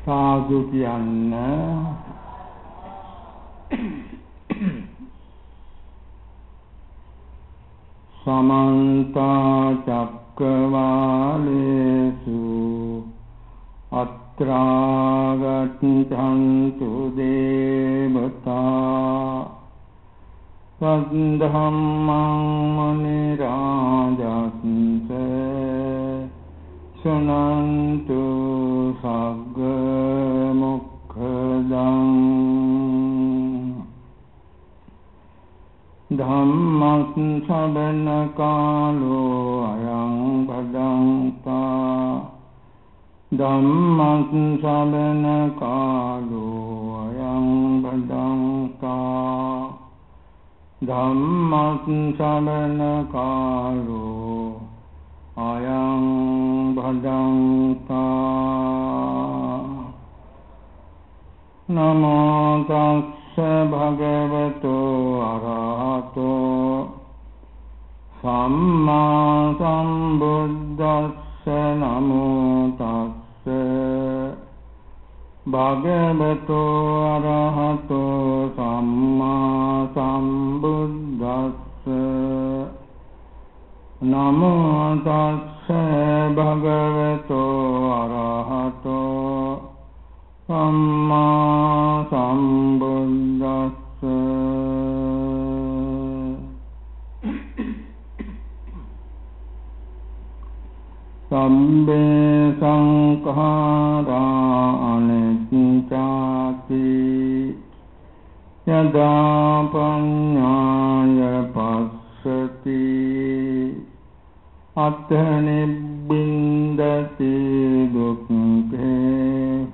සාදු කියන්න. සමන්ත චක්කවාලේසු අත්‍රා ගච්ඡන්තු දේවතා සද්ධම්මං මුනි රාජස්ස සුනන්තු සග්ග මොක්ඛදං ධම්මං සබන කාලෝ අයං භදංතා ධම්මං සබන කාලෝ අයං භදංතා ධම්මං සබන කාලෝ අයං භදංතා නමෝ තස්ස භගවතෝ අරහතෝ සම්මා සම්බුද්දස්ස නමෝ තස්ස භගවතෝ අරහතෝ සම්මා සම්බුද්දස්ස නමෝ තස්ස භගවතෝ අරහතෝ සම්මා සම්බුද්දස්ස සම්බේ සංඛාරා අනිච්චාති යදා පඤ්ඤාය පස්සති අත්ථ නිබ්බින්දති දුක්ඛේ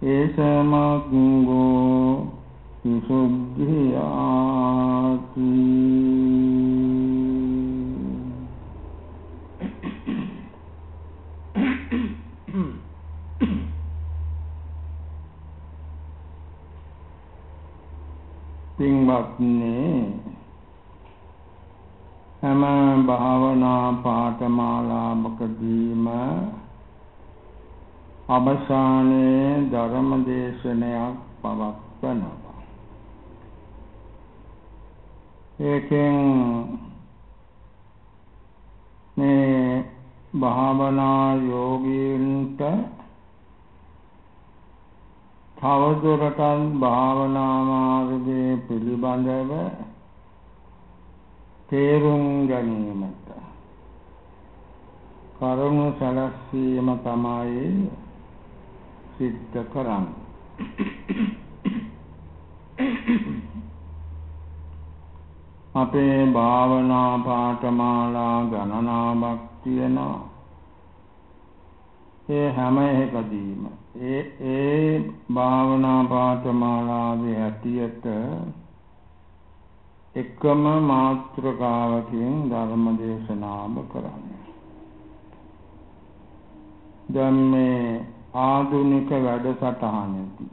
ඒසමග්ගෝ විසුද්ධියාති. පින්වත්නි, හැම භාවනා පාඨමාලාවකදීම අවසානයේ ධර්ම දේශනයක් පවත්වනවා. ඒකෙන් මේ භාවනා යෝගීන්ට තවදුරටත් භාවනා මාර්ගයේ පිළිබඳව තේරුම් ගැනීමට කරුණු සැලැස්වීම තමයි සිද්ධ කරන්නේ. අපේ භාවනා පාඨමාලා ගණනාවක් තියෙනවා. ඒ හැම එකදීම ඒ භාවනා පාඨමාලාවේ හැටියට එකම මාත්‍රකාවකින් ධර්ම දේශනාව කරන්නේ. දැන් මේ ආධුනික වැඩසටහනේදී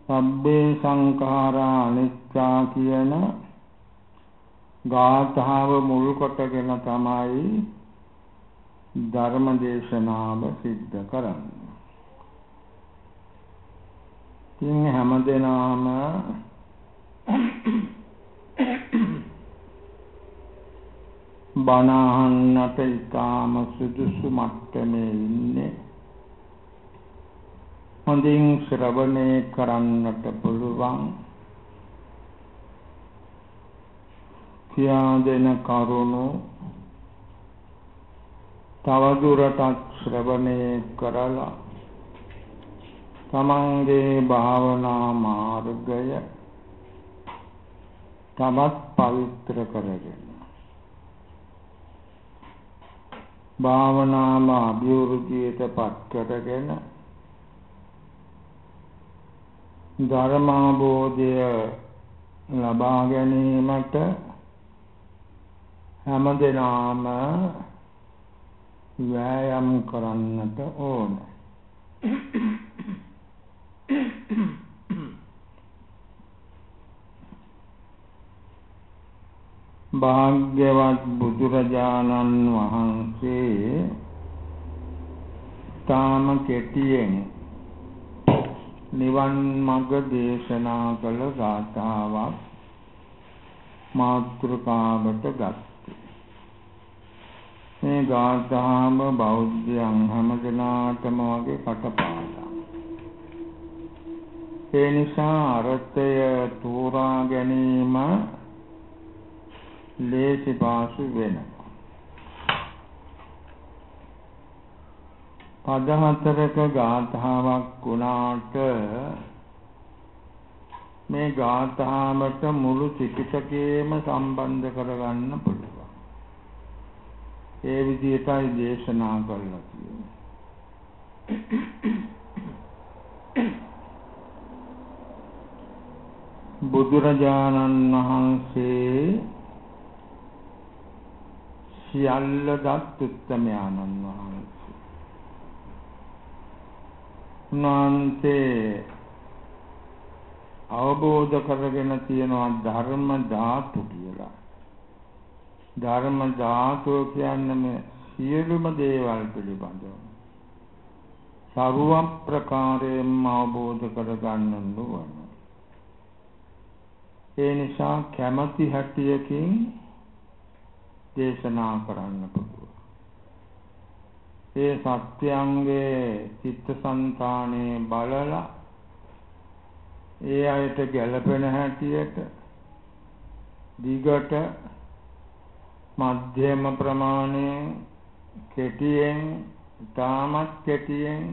සබ්බේ සංඛාරා අනිච්චා කියන ගාථාව මුල් කොටගෙන තමයි ධර්ම දේශනාව සිද්ධ කරන්නේ. ඉතින් හැමදෙනාම බණ අහන්නට ඉතාම සුදුසු මට්ටමේ ඉන්නේ. හොඳින් ශ්‍රවණය කරන්නට පුළුවන්. කියා දෙන කරුණු තවදුරටත් ශ්‍රවණය කරලා තමන්ගේ භාවනා මාර්ගය තමත් පවිත්‍ර කරගෙන භාවනාම අභිවෘද්ධියට පත් කරගෙන ධර්මාභෝධය ලබා ගැනීමට හැමදෙනාම වෑයම් කරන්නට ඕන. භාග්‍යවත් බුදුරජාණන් වහන්සේ ඊටාම කෙටියෙන් නිවන් මඟ දේශනා කළ ගාථාවක් මාතෘකාවට ගත්තේ. මේ ගාථාම බෞද්ධයන් හැමදෙනාටම වගේ කටපාඩම්. ඒ නිසා අර්ථය තෝරා ගැනීම ලේසි පාසු වෙනවා. පද හතරක ගාථාවක් වුණාට මේ ගාථාවට මුළු ත්‍රිපිටකයම සම්බන්ධ කරගන්න පුළුවන්. ඒ විදිහටයි දේශනා කළා කියන්නේ. බුදුරජාණන් වහන්සේ සියල්ල දත් උත්තමයන්න් වහන්සේ. උන්වහන්සේ අවබෝධ කරගෙන තියෙනවා ධර්ම ධාතු කියලා. ධර්ම ධාතුව කියන්නේ සියලුම දේවල් පිළිබඳව සර්ව ප්‍රකාරයෙන්ම අවබෝධ කරගන්න ඕන. ඒ නිසා කැමැති හැටියකින් දේශනා කරන්න පුළුවන්. ඒ සත්‍යංගේ චිත්තසංතානේ බලලා ඒ අයට ගැළපෙන හැටියට දිගට මධ්‍යම ප්‍රමාණයෙන් කෙටියෙන් තාමත් කෙටියෙන්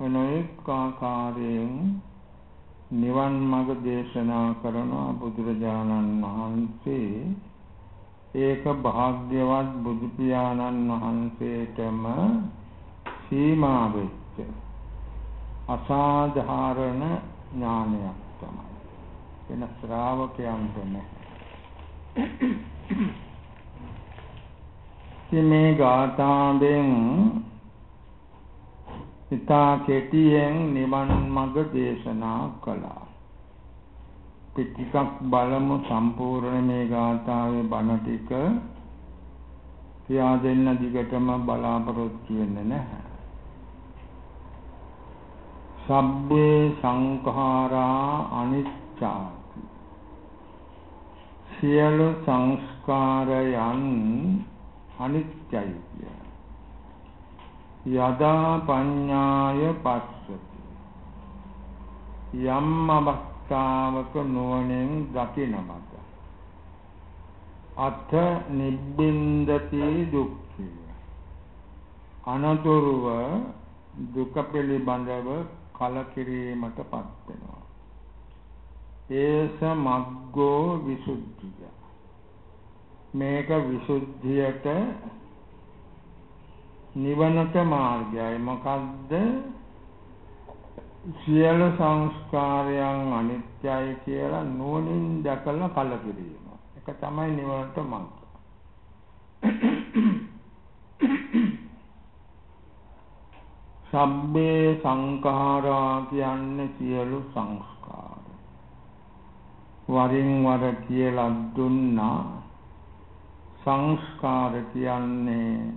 අනෙක් ආකාරයෙන් නිවන් මඟ දේශනා කරන බුදුරජාණන් වහන්සේ ඒක භාග්‍යවත් බුදු පියාණන් වහන්සේටම සීමා වෙච්ච අසාධාරණ ඥානයක් තමයි. වෙන ශ්‍රාවකයන්ට නැහැ. මේ ගාථාවෙන් ඉතා කෙටියෙන් නිවන් මඟ දේශනා කළා. ටිකක් බලමු සම්පූර්ණ මේ ගාථාවේ බණ ටික කියා දෙන්න දිගටම බලාපොරොත්තු වෙන්නේ නැහැ. සබ්බේ සංඛාරා අනිච්චාති. සියලු සංස්කාරයන් අනිත්‍යයි කිය. යදා පඤ්ඤාය පස්සති. යම් අවස්ථාවක නුවණින් දකින මත අත්ථ නිබ්බින්දති දුක්ඛය. අනතුරුව දුක පිළිබඳව කලකිරීමටපත් වෙනවා. ඒස මග්ගෝ විසුද්ධිය. මේක විසුද්ධියට නිවනට මාර්ගයයි. මොකද්ද? සියලු සංස්කාරයන් අනිත්‍යයි කියලා නුවණින් දැකලා කලකිරීම. ඒක තමයි නිවනට මාර්ගය. සබ්බේ සංඛාරා කියන්නේ සියලු සංස්කාර. වරින් වර කියලා දුන්නා. සංස්කාර කියන්නේ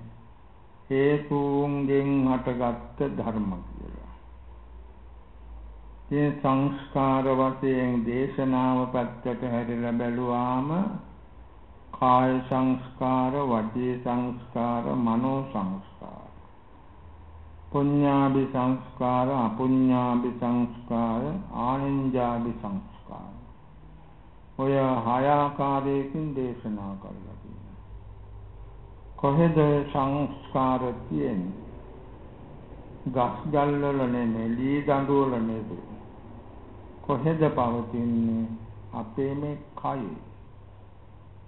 හේතුන්ගෙන් හටගත් ධර්ම කියලා. මේ සංස්කාර වශයෙන් දේශනාව පැත්තට හැරිලා බැලුවාම කාය සංස්කාර, වාචී සංස්කාර, මනෝ සංස්කාර, පුඤ්ඤාභි සංස්කාර, අපුඤ්ඤාභි සංස්කාර, ආනිඤ්ඤාභි සංස්කාර. ඔය හය ආකාරයකින් දේශනා කළා. කොහෙද සංස්කාර තියෙන්නේ? ගස් ගල් වල නෙමෙයි, ලී දඬු වල නෙමෙයි. කොහෙද පවතින්නේ? අපේ මේ කය,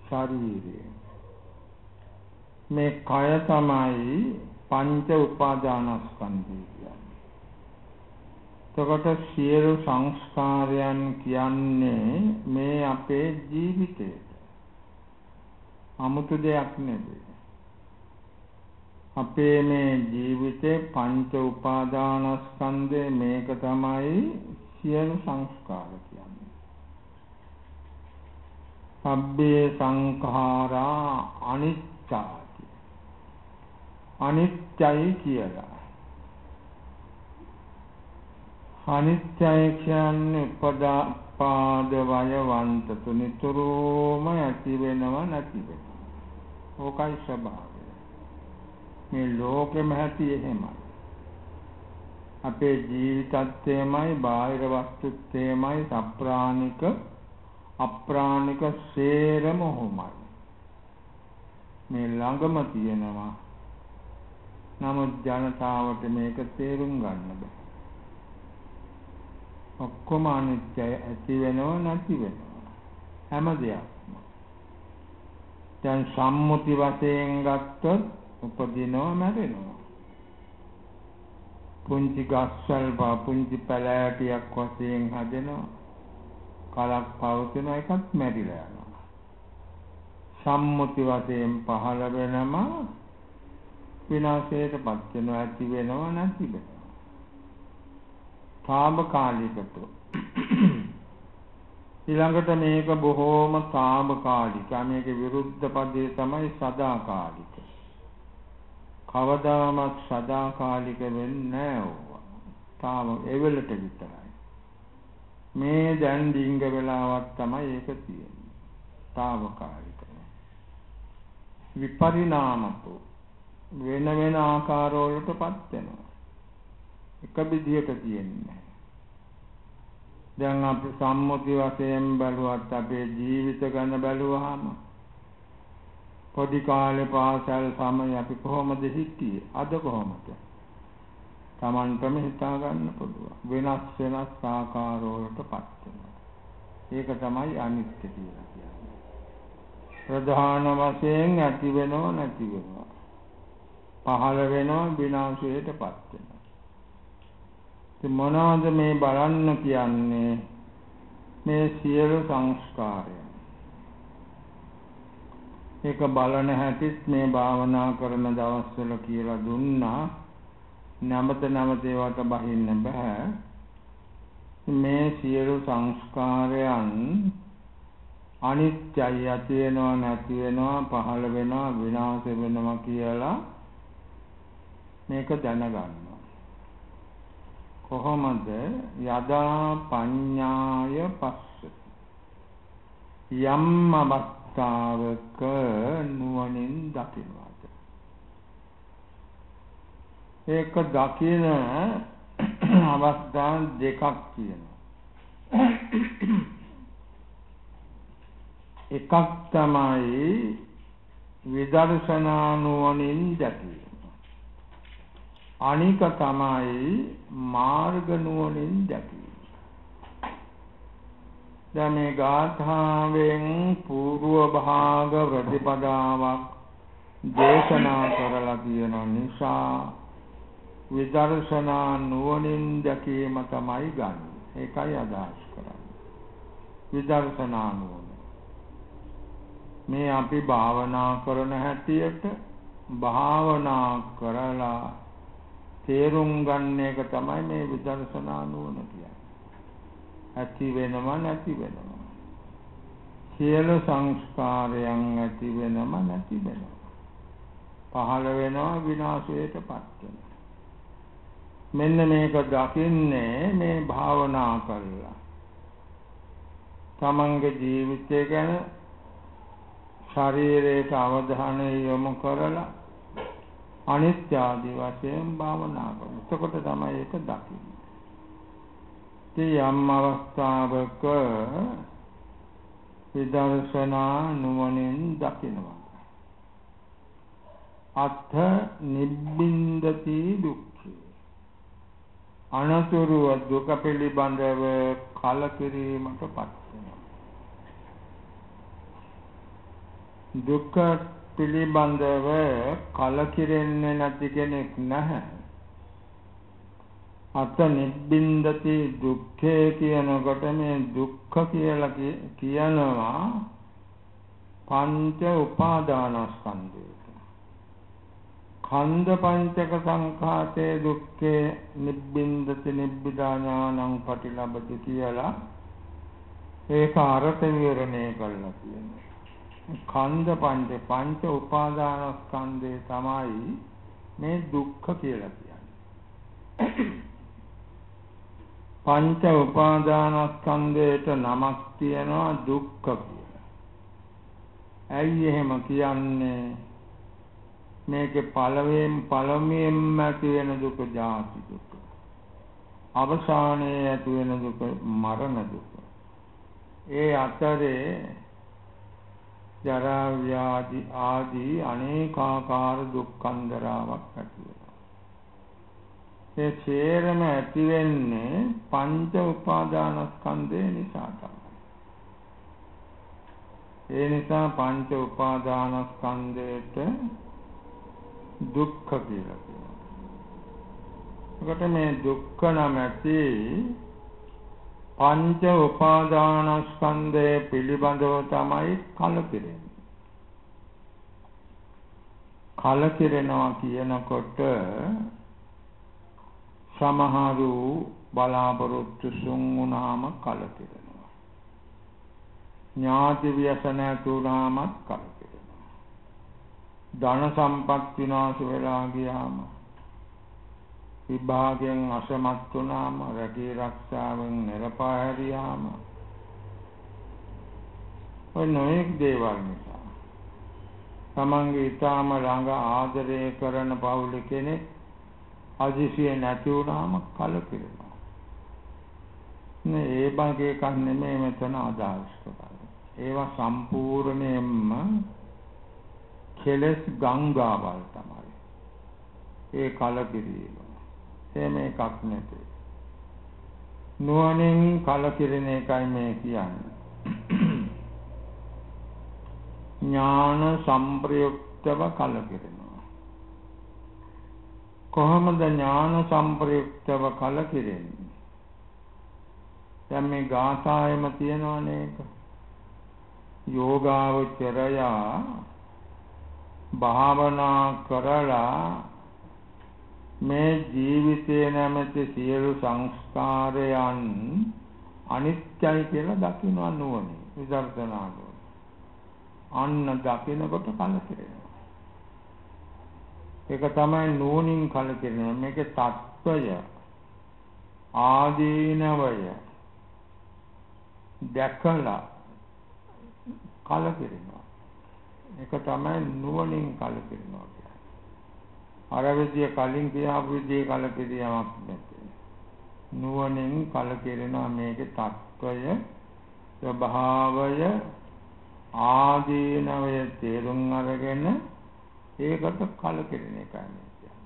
ශරීරය. මේ කය තමයි පංච උපාදානස්කන්ධය කියන්නේ. එතකොට සියලු සංස්කාරයන් කියන්නේ මේ අපේ ජීවිතේ. 아무තු දෙයක් නෙමෙයි. අපේ මේ ජීවිතේ පංච උපාදානස්කන්ධය මේක තමයි සියලු සංස්කාර කියන්නේ. සබ්බේ සංඛාරා අනිච්චාති. අනිත්‍යයි කියලා. අනිත්‍යයි කියන්නේ උපදාපාද වයවන්ත තුනිතුරුම ඇති වෙනව නැති වෙනව. ඕකයි ස්වභාවය. මේ ලෝකෙම ඇති එහෙමයි. අපේ ජීවිතත්වයමයි බාහිර වස්තුත්වයමයි සප්‍රාණික අප්‍රාණික සේරම ඔහොමයි. මේ ළඟම තියෙනවා. නමුත් ජනතාවට මේක තේරුම් ගන්න බෑ. ඔක්කොම අනිත්‍යයි, ඇති වෙනව නැති වෙනව හැම දෙයක්ම. දැන් සම්මුති වශයෙන් ගත්තොත් උපදිනවා මැරෙනවා. පුංචි ගස්වල පුංචි පැලෑටියක් වශයෙන් හදෙනවා. කලක් පවතින එකත් මැරිලා යනවා. සම්මුති වශයෙන් පහළ වෙනම විනාශයටපත් වෙනවා, ඇති වෙනව නැති වෙනව. තාවකාලිකට ඊළඟට මේක බොහෝම තාවකාලික. මේක විරුද්ධ පදේ තමයි සදාකාලික. කවදාවත් සදාකාලික වෙන්නේ නැහැ. තාම එවලට විතරයි. මේ දැන් ඩිංග වෙලාවක් තමයි ඒක තියෙන්නේ. තාවකාලික. විපරිණාමතෝ වෙන වෙන ආකාරවලටපත් වෙනවා. එක විදිහට තියෙන්නේ. දැන් අපි සම්මුති වශයෙන් බලුවත් අපේ ජීවිත ගැන බලුවාම පොඩි කාලේ පාසල් සමයේ අපි කොහොමද හිටියේ? අද කොහොමද? Tamanටම හිතා ගන්න පුළුවන්. වෙනස් ආකාරවලටපත් වෙනවා. ඒක තමයි අනිත්‍ය කියලා කියන්නේ. ප්‍රධාන වශයෙන් ඇති වෙනව නැති වෙනව. පහළ වෙනව විනාශයටපත් වෙනවා. මොනවාද මේ බලන්න කියන්නේ? මේ සියලු සංස්කාරයන්. ඒක බලන හැටිත් මේ භාවනා කරන දවස්වල කියලා දුන්නා. නැමත ඒවට බහින්න බෑ. මේ සියලු සංස්කාරයන් අනිත්‍යයි, ඇති වෙනවා නැති වෙනවා, පහළ වෙනවා විනාශ වෙනවා කියලා මේක දැනගන්න. කොහොමද? යදා පඤ්ඤාය පස්සති. යම් අවස්ථාවක නුවණින් දකිනවාද? ඒක දකින අවස්ථා දෙකක් තියෙනවා. එකක් තමයි විදර්ශනා නුවණින් දැකීම. අනික තමයි මාර්ග නුවණින් දැකීම. දැන් මේ ගාථාවෙන් పూర్ව භාග ප්‍රතිපදාවක් දේශනා කරලා තියෙන නිසා විදර්ශනා නුවණින් දැකීම තමයි ගන්න. ඒකයි අදහස් කරන්නේ. විදර්ශනා නුවණ. මේ අපි භාවනා කරන හැටියට භාවනා කරලා තේරුම් ගන්න එක තමයි මේ විදර්ශනා නුවණ කියන්නේ. ඇති වෙනව නැති වෙනව. සියලු සංස්කාරයන් ඇති වෙනව නැති වෙනව. පහළ වෙනවා විනාශයටපත් වෙනවා. මෙන්න මේක දකින්නේ මේ භාවනා කරලා. තමන්ගේ ජීවිතය ගැන ශරීරයට අවධානය යොමු කරලා අනිත්‍ය ආදී වශයෙන් භාවනා කරනවා. එතකොට තමයි ඒක දකින්නේ. යම් අවස්ථාවක විදර්ශනා නුවණින් දකිනවා. අත්ථ නිබ්බින්දති දුක්ඛේ. අනතුරු දුක පිළිබඳව කලකිරීමටපත් වෙනවා. දුක පිළිබඳව කලකිරෙන්නේ නැති කෙනෙක් නැහැ. අත නිබ්බින්දති දුක්ඛේ කියනකොට මේ දුක්ඛ කියලා කියනවා පංච උපාදානස්කන්ධයට. කන්ද පංචක සංඛාතේ දුක්ඛේ නිබ්බින්දති නිබ්බිදාඥානං පටිලබති කියලා ඒක අර්ථ විවරණය කරලා තියෙනවා. කන්ද පංච උපාදානස්කන්ධය තමයි මේ දුක්ඛ කියලා කියන්නේ. පංච උපාදානස්කන්ධයට නමක් තියෙනවා දුක්ඛ කියලා. ඇයි එහෙම කියන්නේ? මේකේ පළමුවෙන්ම ඇති වෙන දුක ජාති දුක. අවසානයේ ඇති වෙන දුක මරණ දුක. ඒ අතරේ ජරා ව්‍යාධි ආදී අනේකාකාර දුක්ඛන්දරාවක් ඇති වෙනවා. ඒ සියරම ඇති වෙන්නේ පංච උපාදානස්කන්ධය නිසා තමයි. ඒ නිසා පංච උපාදානස්කන්ධයට දුක්ඛ කියලා කියනවා. ඒකට මේ දුක්ඛ නැමැති පංච උපාදානස්කන්ධය පිළිබඳව තමයි කලකිරෙන්නේ. කලකිරෙනවා කියනකොට සමහරු බලාපොරොත්තු සුන් වුණාම කලකිරෙනවා. ඥාති ව්‍යසන තුනම කලකිරෙනවා. ධන සම්පත් විනාශ වෙලා ගියාම, විභාගයෙන් අසමත් වුණාම, රැකී රක්ෂාවෙන් නිරපා හැරියාම, ඔය නොයෙක් දේවල් නිසා තමන්ගේ ඊටාම ළඟ ආදරය කරන පවුල කෙනෙක් අදිසිය නැති වුණාම කලකිරෙනවා. ඒ බගේ එකක් නෙමෙයි මෙතන අදහස් කරන්නේ. ඒවා සම්පූර්ණයෙන්ම කෙලස් ගංගාවල් තමයි. ඒ කලකිරීම. එහෙම එකක් නෙමෙයි. නුවණින් කලකිරෙන එකයි මේ කියන්නේ. ඥාන සම්ප්‍රයුක්තව කලකිරෙනවා. කොහොමද ඥාන සම්ප්‍රයුක්තව කලකිරෙන්නේ? දැන් මේ ගාථායම තියෙනවනේ ඒක. යෝගාවචරයා භාවනා කරලා මේ ජීවිතේ නැමැති සියලු සංස්කාරයන් අනිත්‍යයි කියලා දකිනවා නුවණින් විදර්ශනාව. අන්න දකිනකොට කලකිරෙනවා. ඒක තමයි නුවණින් කලකිරෙනවා. මේකේ තත්ත්වය ආදීනවය දැකලා කලකිරෙනවා. ඒක තමයි නුවණින් කලකිරෙනවා කියන්නේ. අර විදිය කලින් කියාපු විදිය කලකිරියාවක් නැති. නුවණින් කලකිරෙනවා. මේකේ තත්ත්වය ස්වභාවය ආදීනවය තේරුම් අරගෙන ඒකට කලකිරෙන එකයි කියන්නේ.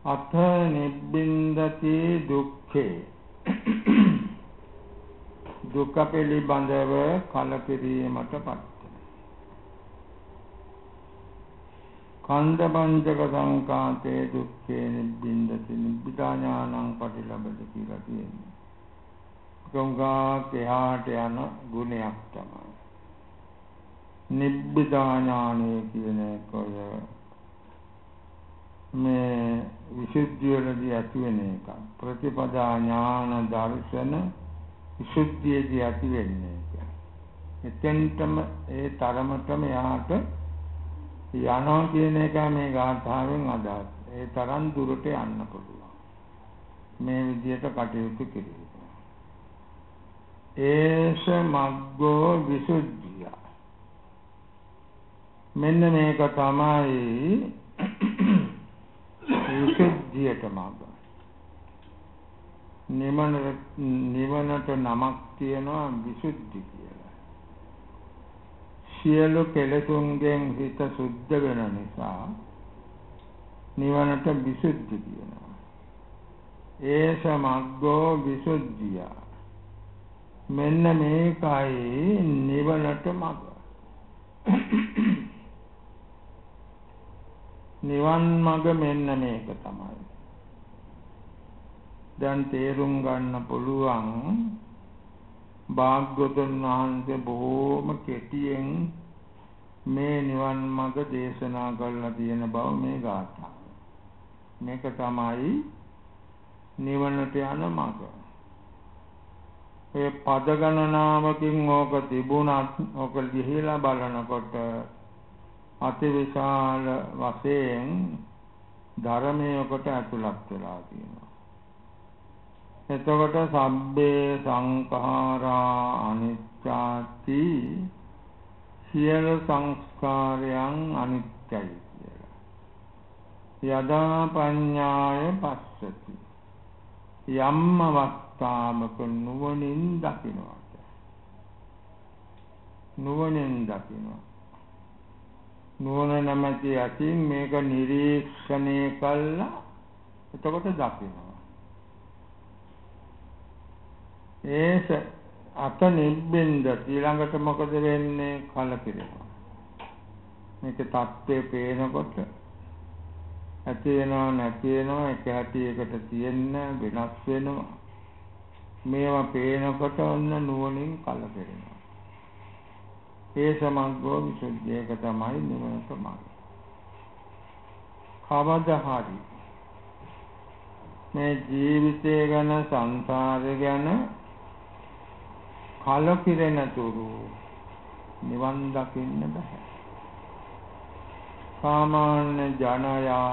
අත නිබ්බින්දති දුක්ඛේ දුක පිළිබඳව කලකිරීමටපත්. කන්ද පංචක සංකාතේ දුක්ඛේ නිබ්බින්දති නිබ්බිදාඥානං පටිලබ්ධ කියලා තියෙනවා. ගංගා කෙහාට යන ගුණයක් තමයි. නිබ්බිදාඥානය කියන එක මේ විසුද්ධියේදී ඇති වෙන එක. ප්‍රතිපදා ඥාන දර්ශන විසුද්ධියේදී ඇති වෙන්නේ එක. එතෙන්ටම ඒ තරමටම යාට යනවා කියන එක මේ ගාථාවෙන් අදහස්. ඒ තරම් දුරට යන්න පුළුවන්. මේ විදිහට කටයුතු කිරීම. ඒස මග්ගෝ විසුද්ධිය. මෙන්න මේක තමයි විසුද්ධියට මඟ. නිවනට නමක් තියෙනවා විසුද්ධි කියලා. සියලු කෙලෙසුන්ගෙන් හිත සුද්ධ වෙන නිසා නිවනට විසුද්ධි කියනවා. ඒස මග්ගෝ විසුද්ධිය. මෙන්න මේකයි නිවනට මඟ. නිවන් මඟ මෙන්න මේක තමයි. දැන් තේරුම් ගන්න පුළුවන් භාග්‍යවතුන් වහන්සේ බොහෝම කෙටියෙන් මේ නිවන් මඟ දේශනා කරලා තියෙන බව මේ ගාථාව. මේක තමයි නිවනට යන මඟ. ඒ පද ගණනාවකින් ඕක තිබුණත් ඕක ලිහිලා බලනකොට අතිවිශාල වශයෙන් ධර්මයකට ඇතුළත් වෙලා තියෙනවා. එතකොට සබ්බේ සංඛාරා අනිච්චාති සියලු සංස්කාරයන් අනිත්‍යයි කියලා. යදා පඤ්ඤාය පස්සති යම් අවස්ථාවක නුවණින් දකිනවා. නුවණින් දකිනවා. නුවණ නැමැති අතින් මේක නිරීක්ෂණය කළා එතකොට දකිනවා. ඒස අත නිබ්බින්ද ඊළඟට මොකද වෙන්නේ? කලකිරෙනවා. මේක තත්ත්වයේ පේනකොට ඇති වෙනවා නැති වෙනවා එක හැටියකට තියෙන්න වෙනස් වෙනවා. මේවා පේනකොට ඔන්න නුවණින් කලකිරෙනවා. ඒ සමග්ගෝ විසුද්ධියක තමයි නිවනට මාර්ගය. කවදා හරි මේ ජීවිතය ගැන සංසාරය ගැන කලකිරෙන තුරු නිවන් දකින්න බෑ. සාමාන්‍ය ජනයා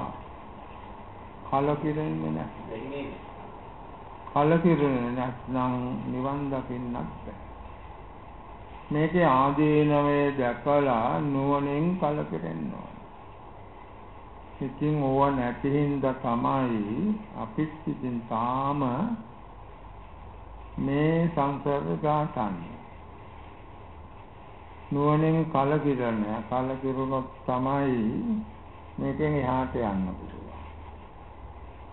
කලකිරෙන්නේ නැහැ. කලකිරෙන්නේ නැත්නම් නිවන් දකින්නත් බෑ. මේකේ ආදීනවේ දැකලා නුවණින් කලකිරෙන්න ඕන. ඉතින් ඕව නැති හින්දා තමයි අපිත් ඉතින් තාම මේ සංසාරේ ගාතන්නේ. නුවණින් කලකිරුණොත් තමයි මේකෙන් එහාට යන්න පුළුවන්.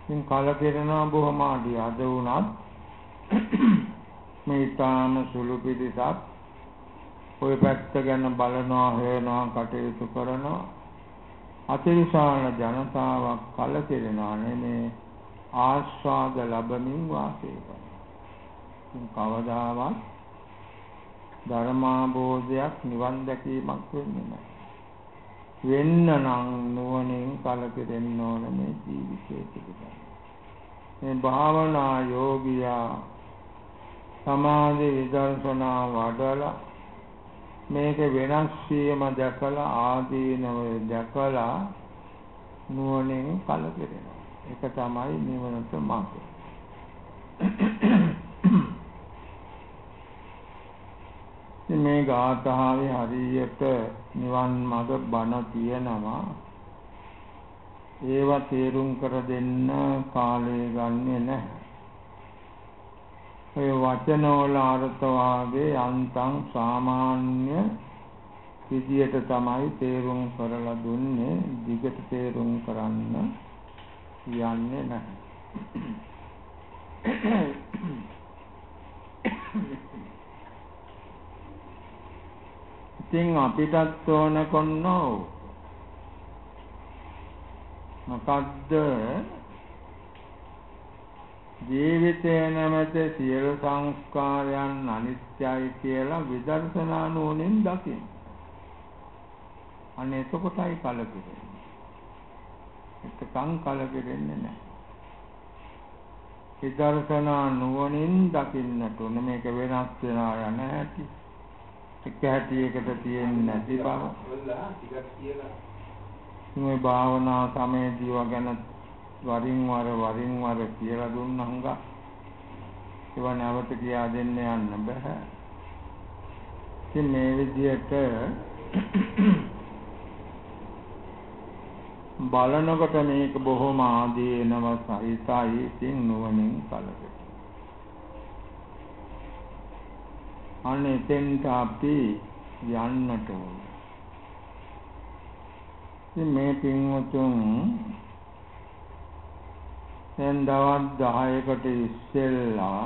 ඉතින් කලකිරෙනවා බොහොම අඩුයි. අද වුණත් මේ තාම සුළු පිටසක් ඔය පැත්ත ගැන බලනවා, හොයනවා, කටයුතු කරනවා. අතිවිශාල ජනතාවක් කලකිරෙනවා නෙමේ ආස්වාද ලැබමින් වාසය කරනවා. කවදාවත් ධර්මාභෝධයක් නිවන් දැකීමක් වෙන්නේ නැහැ. වෙන්න නම් නුවණින් කලකිරෙන්න ඕන මේ ජීවිතයේ පිළිබඳ. මේ භාවනා යෝගියා සමාධි විදර්ශනා වඩලා මේක වෙනස් වීම දැකලා ආදීනව දැකලා නුවණින් කලකිරෙනවා. ඒක තමයි නිවනට මාර්ගය. මේ ගාථාවේ හරියට නිවන් මඟ බණ තියෙනවා. ඒවා තේරුම් කර දෙන්න කාලය ගන්නෙ නැහැ. ඔය වචනවල අර්ථ වාගේ අන්තං සාමාන්‍ය විදියට තමයි තේරුම් කරලා දුන්නේ. දිගට තේරුම් කරන්න යන්නේ නැහැ. ඉතින් අපිටත් ඕන කොන්නෝ මොකද්ද? ජීවිතය නැමැති සියලු සංස්කාරයන් අනිත්‍යයි කියලා විදර්ශනා නුවණින් දකින්න. අනේ එතකොටයි කලකිරෙන්නේ. එතකන් කලකිරෙන්නේ නැහැ. විදර්ශනා නුවණින් දකින්නට ඕන මේක වෙනස් වෙනවා යන හැටි. එක හැටියකට තියෙන්නේ නැති බව. මේ භාවනා සමයේදී වගන වරින් වර කියලා දුන්නහංග ඒව නැවත කියා දෙන්න යන්න බෑ. ඉතින් මේ විදිහට බලනකොට මේක බොහොම ආදීනව සහිතයි. ඉතින් නුවණින් කලකිරීම. අනේ එතෙන්ට අපි යන්නට ඕන. ඉතින් මේ පින්වතුන් දැන් දවස් 10කට ඉස්සෙල්ලා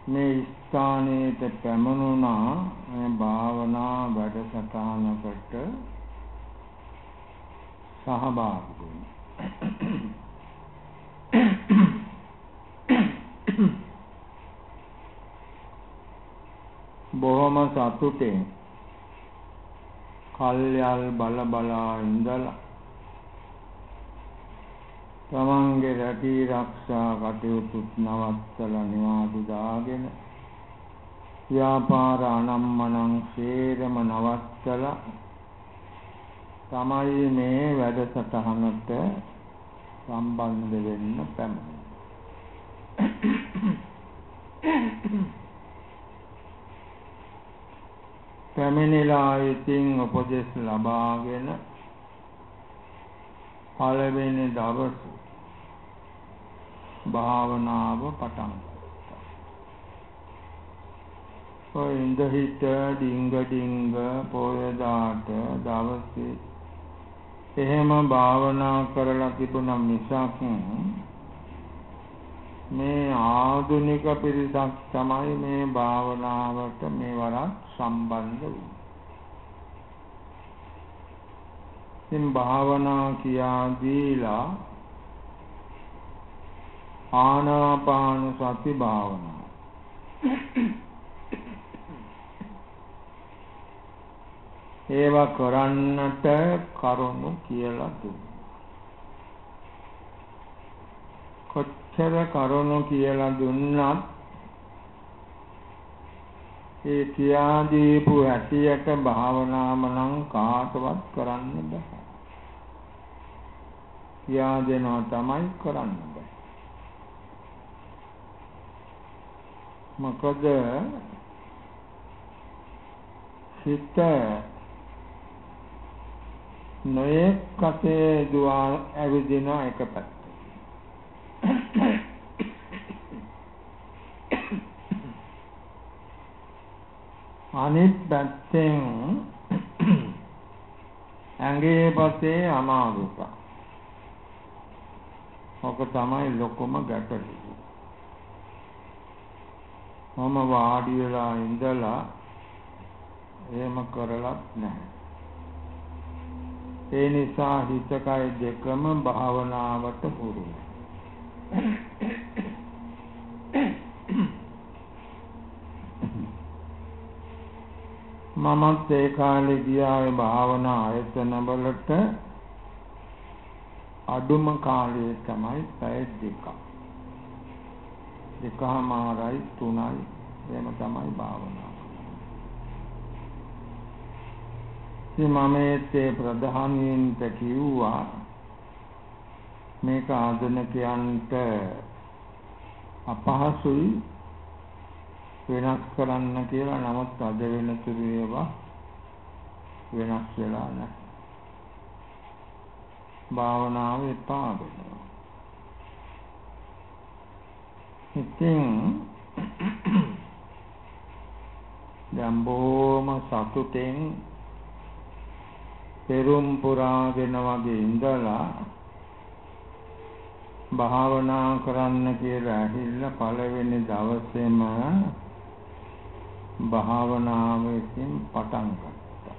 මේ ස්ථානයේ පැමුණුණා මේ භාවනා වැඩසටහනකට සහභාගී වෙන්න. බොහොම සතුටින් කල්යල් බලා ඉඳලා තමන්ගේ රැකී ආරක්ෂා කටයුතු නවත්තලා නිවාඩු දාගෙන ව්‍යාපාර අනම්මනම් සේරම නවත්තලා තමයි මේ වැඩසටහනට සම්බන්ධ වෙන්න පැමිණෙන්නේ. පැමිණිලා ඉතින් උපදෙස් ලබාගෙන පළවෙනි දවස් භාවනාව පටන් ගත්තා. ඔය ඉඳ හිට ඩිංග පොයදාට දවසේ එහෙම භාවනා කරලා තිබුණා මිසක් මේ ආධුනික පිරිසක් තමයි මේ භාවනාවට මේවරක් සම්බන්ධ වෙන්නේ. ඉතින් භාවනා කියා දීලා ආනාපාන සති භාවනාව ඒවා කරන්නට කරුණු කියලා දුන්නා. කොච්චර කරුණු කියලා දුන්නත් ඒ කියා දීපු හැටියට භාවනාව නම් කාටවත් කරන්න බෑ. කියා දෙනවා තමයි කරන්න බෑ. මොකද හිත නොයෙක් කසේ දුවා ඇවිදින එක පැත්ත. අනිත් පැත්තෙන් ඇඟේ පස්සේ අමාරුක. ඔක තමයි ලොකුම ගැටලුව. මම වාඩි වෙලා ඉඳලා එහෙම කරලත් නැහැ. ඒ නිසා හිත කය දෙකම භාවනාවට පුරුදු. මමත් ඒ කාලේ ගියා භාවනා ආයතන වලට අඩුම කාලයේ තමයි පැය දෙකක්. 2:00මාරයි 3:00යි එහෙම තමයි භාවනාව. ඉතින් මම ඒ ප්‍රධානීන්ට කිව්වා මේක ආධුනිකයන්ට අපහසුයි වෙනස් කරන්න කියලා. නමුත් අද වෙනතුරු ඒවා වෙනස් වෙලා නැහැ. භාවනාව එපා වෙනවා. ඉතින් දැන් බොහොම සතුටෙන් පෙරම් පුරාගෙන වගේ ඉඳලා භාවනා කරන්න කියලා ඇහිල්ලා පළවෙනි දවසේම භාවනාවකින් පටන් ගත්තා.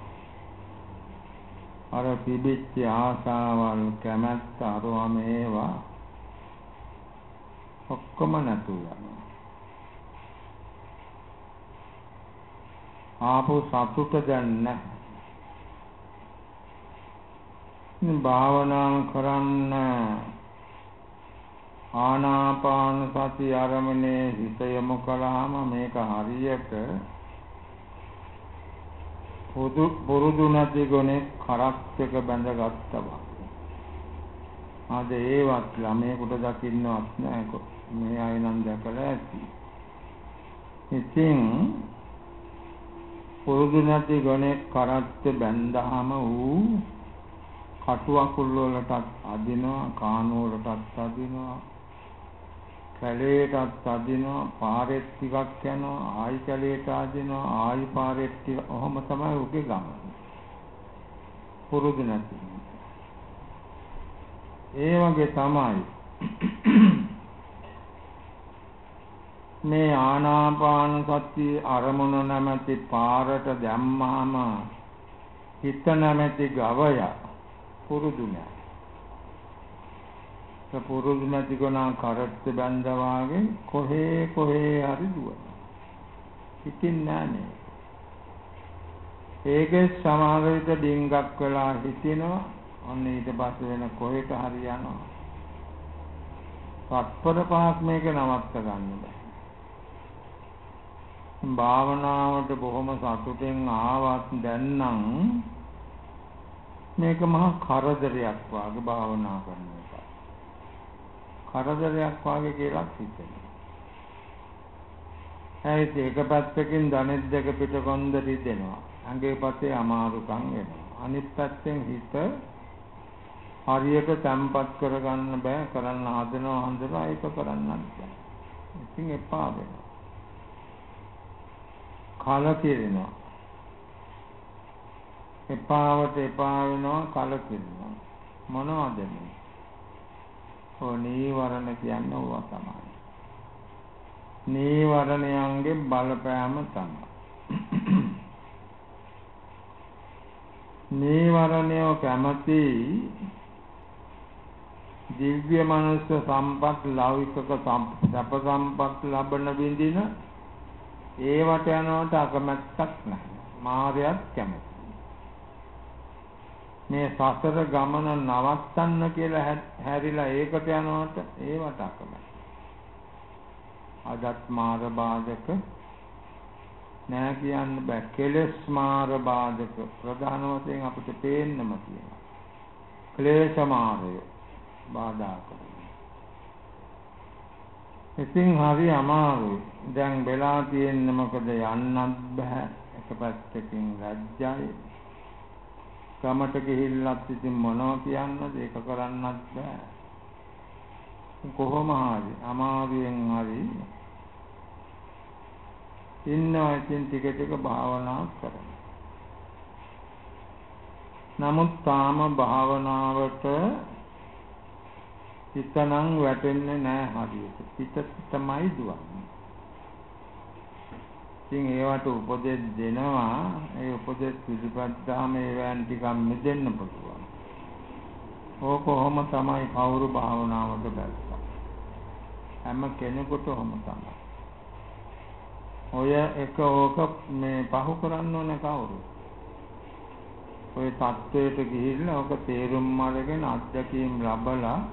අර තිබිච්ච ආසාවල් කැමැත්ත අරවා මේවා ඔක්කොම නැතු යනවා. ආපහු සතුට දැන් නැහැ. භාවනා කරන්න ආනාපාන සති අරමුණේ හිත යොමු කළාම මේක හරියට පුරුදු නැති ගොනේ කරක් එක බැඳගත්තා වගේ. අද ඒවත් ළමයෙකුට දකින්නවත් නැහැ. මේ අය නම් දැකලා ඇති. ඉතින් පුරුදු නැති ගොනේ කරත් බැඳාම ඌ කටුවකුල් වලටත් අදිනවා, කානු වලටත් අදිනවා, කැලේටත් අදිනවා, පාරෙත් ටිකක් යනවා, ආයි කැලේට අදිනවා, ආයි පාරෙත් ටික. ඔහොම තමයි උගේ ගම. පුරුදු නැති. ඒ වගේ තමයි මේ ආනාපාන සති අරමුණ නැමැති පාරට දැම්මහම හිත නැමැති ගවය පුරුදු නැහැ. පුරුදු නැති කෙනා කරත් බැඳා වාගේ කොහේ හරි දුවනවා. හිතින් නැහැ. ඒකේ සමහර විට ඩිංගක් වෙලා හිටිනවා. අන්න ඊට පස්සේ වෙන කොහෙට හරි යනවා. තත්පර පහක් මේක නවත්ත ගන්න බෑ. භාවනාවට බොහොම සතුටෙන් ආවත් දැන් නම් මේක මහා කරදරයක් වාගේ භාවනා කරන එක. කරදරයක් වාගේ කියලා හිතෙනවා. ඒත් එක පැත්තකින් ධනෙත් දෙක පිට කොන්ද රිදෙනවා. ඇඟේ පස්සේ අමාරුකම් එනවා. අනිත් පැත්තෙන් හිත හරියට තැම්පත් කරගන්න බෑ. කරන්න හදනවා ඒක කරන්නත් බෑ. ඉතින් එපා වෙනවා. කලකිරෙනවා. එපාවට එපා වෙනවා, කලකිරෙනවා. මොනවද මේ? ඔය නීවරණ කියන්නේ ඕවා තමයි. නීවරණයන්ගේ බලපෑම තමයි. නීවරණය කැමති දිව්‍ය මනුෂ්‍ය සම්පත්, ලෞකික සැප සම්පත් ලබන විඳින ඒවට යනවට අකමැත්තක් නැහැ. මායයක් කැමති. මේ සසර ගමන නවත්තන්න කියලා හැරිලා ඒකට යනවට ඒවට අකමැති. අදත් මාර බාධක නෑ කියන්න බෑ. කෙලෙස් මාර බාධක ප්‍රධාන වශයෙන් අපිට පේන්නම තියෙනවා. ක්ලේශ මාරය බාධා කරනවා. ඉතින් හරි අමාරුයි. දැන් වෙලා තියෙන්නේ මොකද? යන්නත් බෑ. එක පැත්තකින් ලැජ්ජයි. කමට ගිහිල්ලත් ඉතින් මොනවා කියන්නද? ඒක කරන්නත් බෑ. කොහොම හරි අමාරුවෙන් හරි ඉන්නවා. ඉතින් ටික ටික භාවනා කරනවා. නමුත් තාම භාවනාවට හිතනම් වැටෙන්නේ නැහැ හරියට. පිට තමයි දුවන්නේ. ඉතින් ඒවට උපදෙස් දෙනවා. ඒ උපදෙස් පිළිපැද්දාම ඒවෙන් ටිකක් මිදෙන්න පුළුවන්. කොහොම තමයි කවුරු භාවනාවට බැස්සා. හැම කෙනෙකුටම තමයි. ඔය එක ඕක මේ පහු කරන්න ඕන කවුරු? ඔය தത്വයට ගිහිල්ලා ඔක තේරුම් අරගෙන අත්දැකීම් ලැබලා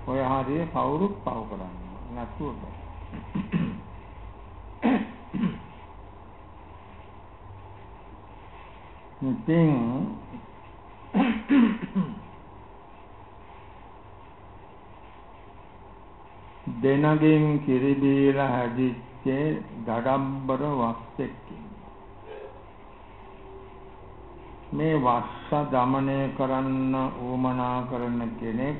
ඔය හරිය කවුරුත් පහු කරන්න නැතුව බෑ. ඉතින් දෙනගෙන් කිරි බීලා හැදිච්ච දඩම්බර වස්සෙක් මේ වස්ස දමනය කරන්න උවමනා කරන කෙනෙක්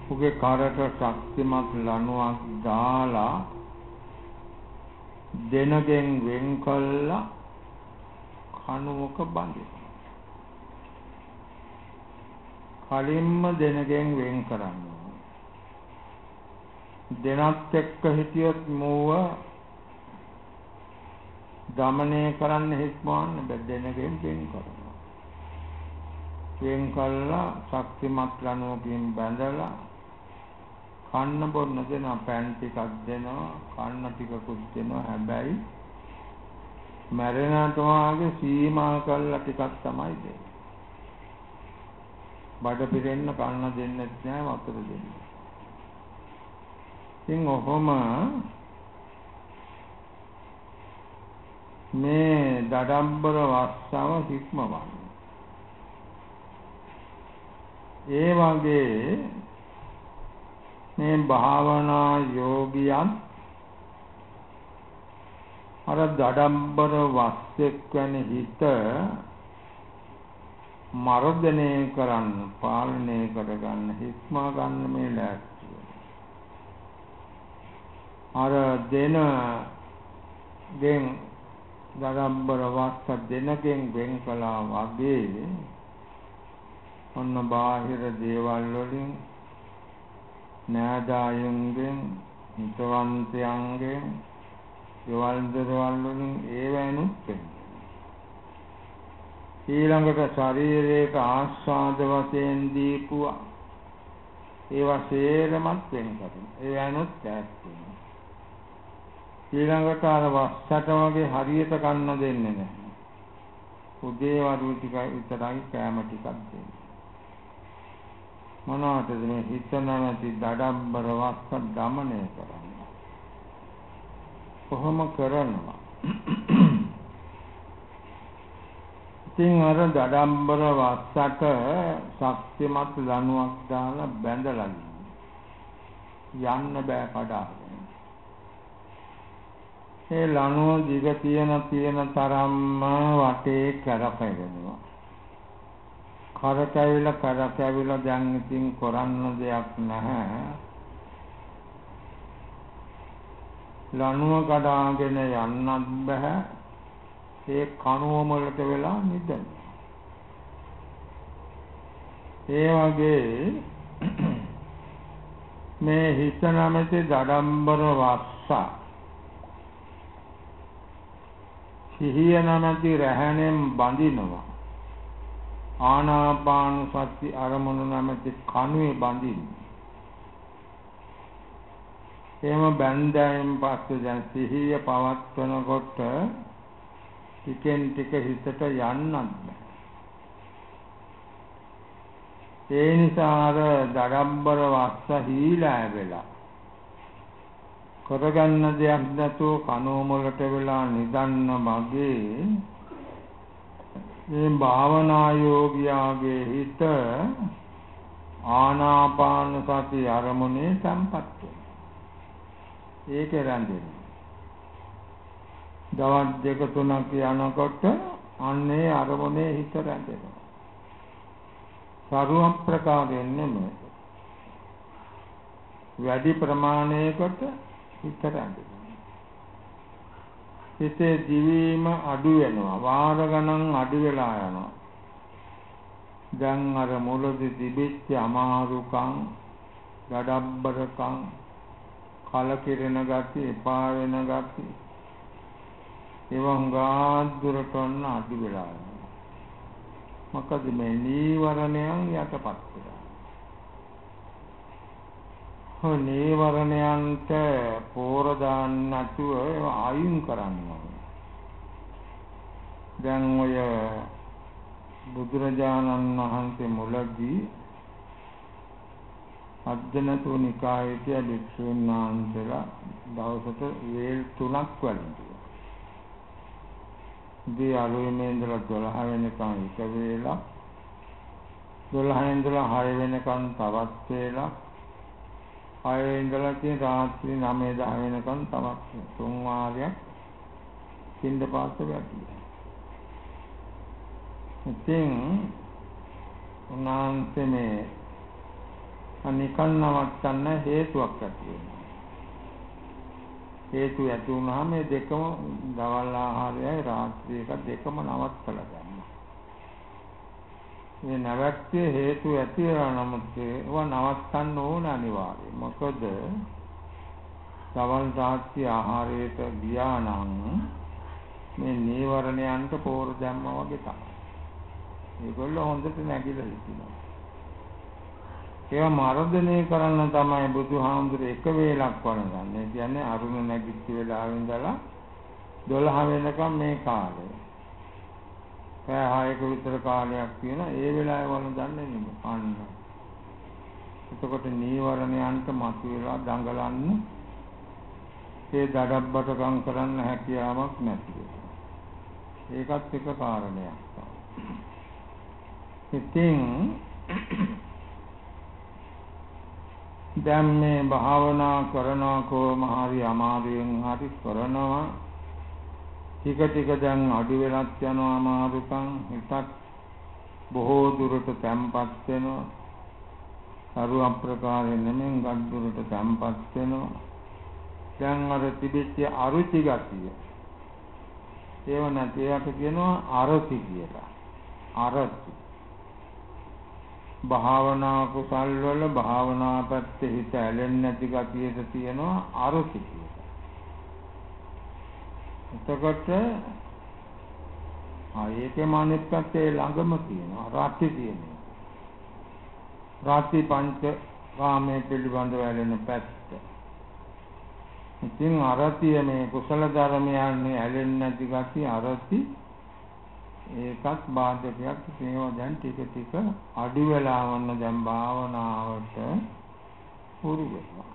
උගේ කරට ශක්තිමත් ලණුවක් දාලා දෙනගෙන් වෙන් කළා කණුවක බඳිනවා. කලින්ම දෙනගෙන් වෙන් කරනවා. දෙනත් එක්ක හිටියොත් මෝව දමනය කරන්න හිස්මවන්න බැ. දෙනගෙන් වෙන් කරනවා. වෙන් කළා ශක්තිමත් ලණුවකින් බැඳලා කන්න බොන්න දෙනවා. පෑන් ටිකක් දෙනවා, කන්න ටිකකුත් දෙනවා. හැබැයි මැරෙනට වාගේ සීමා කළා ටිකක් තමයි දෙන්නේ. බඩ පිරෙන්න කන්න දෙන්නෙත් නෑ, වතුර දෙන්නේ. ඉතින් ඔහොම මේ දඩම්බර වස්සව හික්මවන්නේ. ඒ වගේ මේ භාවනා යෝගියන් අර දඩම්බර වස්සෙක් වෙන හිත මර්ධනය කරන්න, පාලනය කරගන්න, හික්මා ගන්න මේ ලෑස්ති. අර දෙනගෙන් දඩම්බර වස්ස දෙනගෙන් වෙන් කළා වගේ ඔන්න බාහිර දේවල් වලින් නෑදායුන්ගෙන් හිතවන්තයන්ගෙන් ගෙවල් දොරවල් වලින් ඒවැනුත් වෙනවා. ඊළඟට ශරීරයක ආස්වාද වශයෙන් දීපුවා ඒවා සේරමත් වෙන කරනවා. ඒවැනුත් ඈත් වෙනවා. ඊළඟට අර වස්සට වගේ හරියට කන්න දෙන්නේ නැහැ. උදේ වරු ටිකයි විතරයි කෑම ටිකක් දෙන්නේ. මොනවටද මේ හිත නැමැති දඩම්බර වස්ස දමනය කරන්නේ? කොහොම කරනවා? ඉතින් අර දඩම්බර වස්සට ශක්තිමත් ලණුවක් දාලා බැඳලා යන්න බෑ කඩාගෙන. ඒ ලනුව දිග තියෙන තරම්ම වටේ කරකැවෙනවා. කරකැවිලා දැන් ඉතින් කරන්න දෙයක් නැහැ. ලනුව කඩාගෙන යන්නත් බෑ. ඒ කණුව වලට වෙලා නිදන. ඒ වගේ මේ හිත නැමැති දඩම්බර වස්ස සිහිය නැමැති රැහැණෙන් බඳිනවා. ආනාපාන සති අරමුණු නැමැති කණුවේ බඳිනවා. එහෙම බැඳයෙන් පස්සේ දැන් සිහිය පවත්වනකොට ටිකෙන් ටික හිතට යන්නත් බෑ. ඒ නිසා අර දඩම්බර වස්ස හීලා වෙලා කරගන්න දෙයක් නැතුව කණුව වලට වෙලා නිදන්න මගේ මේ භාවනා යෝගියාගේ හිත ආනාපාන සති අරමුණේ සම්පත් වෙනවා. ඒක රැඳෙනවා. දවස් දෙක තුනක් යනකොට අන්නේ අරමුණේ හිත රැඳෙනවා. සරුව ප්‍රකාරයෙන් නෙමෙයි. වැඩි ප්‍රමාණයකට හිත රැඳෙනවා. හිතේ දිවීම අඩු වෙනවා. වාර ගණන් අඩු වෙලා යනවා. දැන් අර මුලදී තිබිච්ච අමාරුකම්, දඩබ්බරකම්, කලකිරෙන ගති, එපා වෙන ගති ඒවා ගාද්දුරට ඔන්න අඩු වෙලා යනවා. මොකද මේ නීවරණයන් යටපත් වෙලා. හො නීවරණයන්ට පෝර දාන්න නැතුව අයින් කරන්න ඕනේ. දැන් ඔය බුදුරජාණන් වහන්සේ මුලදී අද්දනතු නිකායේ භික්ෂුන් වහන්සේලා දවසට වේල් 3ක් වළඳුවා. දී අලුයමේ ඉඳලා 12 වෙනකන් එක වේලක්, 12 ඉඳලා 6 වෙනකන් තවත් වේලක්, 6 ඉඳලා තියෙන රාත්‍රී 9 10 වෙනකන් තවත් 3 වාරයක් පින්දපාත වැටුවා. ඉතින් උන්වහන්සේ මේ අනිකන් නවත්තන්න හේතුවක් ඇති වෙනවා. හේතු ඇති වුණාම මේ දෙකම දවල් ආහාරයයි රාත්‍රී එක දෙකම නවත්තලා ගන්නවා. මේ නැවැත්තිය හේතු ඇති වෙනා නමුත් ඒවා නවත්තන්න ඕන අනිවාර්යයෙන්. මොකද දවල් රාත්‍රී ආහාරයට ගියා නම් මේ නීවරණයන්ට පෝර දැම්මා වගේ තමයි. ඒගොල්ලෝ හොඳට නැගිලා ඉන්නවා. ඒවා මර්ධනය කරන්න තමයි බුදුහාමුදුරේ එක වේලක් වළඳන්නේ. ඒ කියන්නේ අරුණ නැගිච්ච වෙලාවෙ ඉඳලා 12 වෙනකම් මේ කාලය. පැය 6ක විතර කාලයක් තියෙනවා. ඒ වෙලාවේ වළඳන්නේ නෙමෙයි. අන්න. එතකොට නීවරණයන්ට මතුවලා දඟලන්න ඒ දඩබ්බටකම් කරන්න හැකියාවක් නැති වෙනවා. ඒකත් එක කාරණයක් තමයි. ඉතින් දැන් මේ භාවනා කරනවා කොහොම හරි අමාරුවෙන් හරි කරනවා. ටික දැන් අඩු වෙලත් යනවා අමාරුකම්. හිතත් බොහෝ දුරට තැම්පත් වෙනවා. සරු අප්‍රකාරයෙන් නෙමෙයි ගත් දුරට තැම්පත් වෙනවා. දැන් අර තිබෙච්ච අරුචි ගතිය ඒව නැති ඒකට කියනවා අරති කියලා. අරති භාවනා කුසල් වල භාවනා පැත්තේ හිත ඇලෙන්නේ නැති ගතියට තියෙනවා අරති කියලා. එතකොට ඒකේ මානෙත් පැත්තේ ළඟම තියෙනවා රාත්‍රි තියෙනවා. රාත්‍රි පංච කාමයේ පිළිබඳව ඇලෙන පැත්ත. ඉතින් අරතිය මේ කුසල ධර්මයන් ඇලෙන්නේ නැති ගතිය අරති ඒකත් බාධකයක්. ඒවා දැන් ටික අඩු වෙලා වන්න දැන් භාවනාවට පුරු වෙනවා.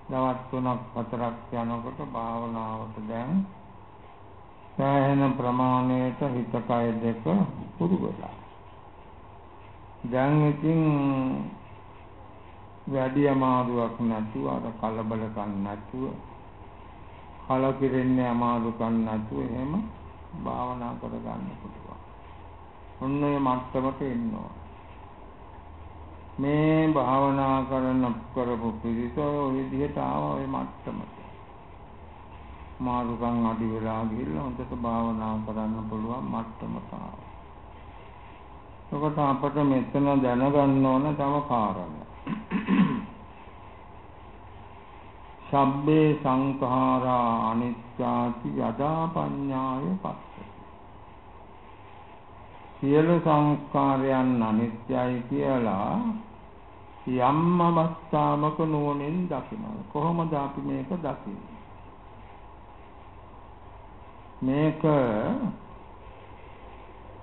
දවස් 3ක් 4ක් යනකොට භාවනාවට දැන් සෑහෙන ප්‍රමාණයට හිත කය දෙක පුරු වෙලා. දැන් ඉතින් වැඩි අමාරුවක් නැතුව අර කලබලකම් නැතුව කලකිරෙන්නේ අමාරුකම් නැතුව එහෙම භාවනා කරගන්න පුළුවන්. ඔන්න ඔය මට්ටමට එන්න ඕන. මේ භාවනා කරපු පිරිස ඔය විදිහට ආව ඔය මට්ටමට. මාරුකම් අඩු වෙලා ගිහිල්ලා හොඳට භාවනා කරන්න පුළුවන් මට්ටමට ආවා. ඒකට අපිට මෙතන දැනගන්න ඕන තව කාරණා. සබ්බේ සංඛාරා අනිච්චාති යදා පඤ්ඤාය පස්සති. සියලු සංස්කාරයන් අනිත්‍යයි කියලා යම් අවස්ථාවක නුවණින් දකිනවා. කොහොමද අපි මේක දකින්නේ? මේක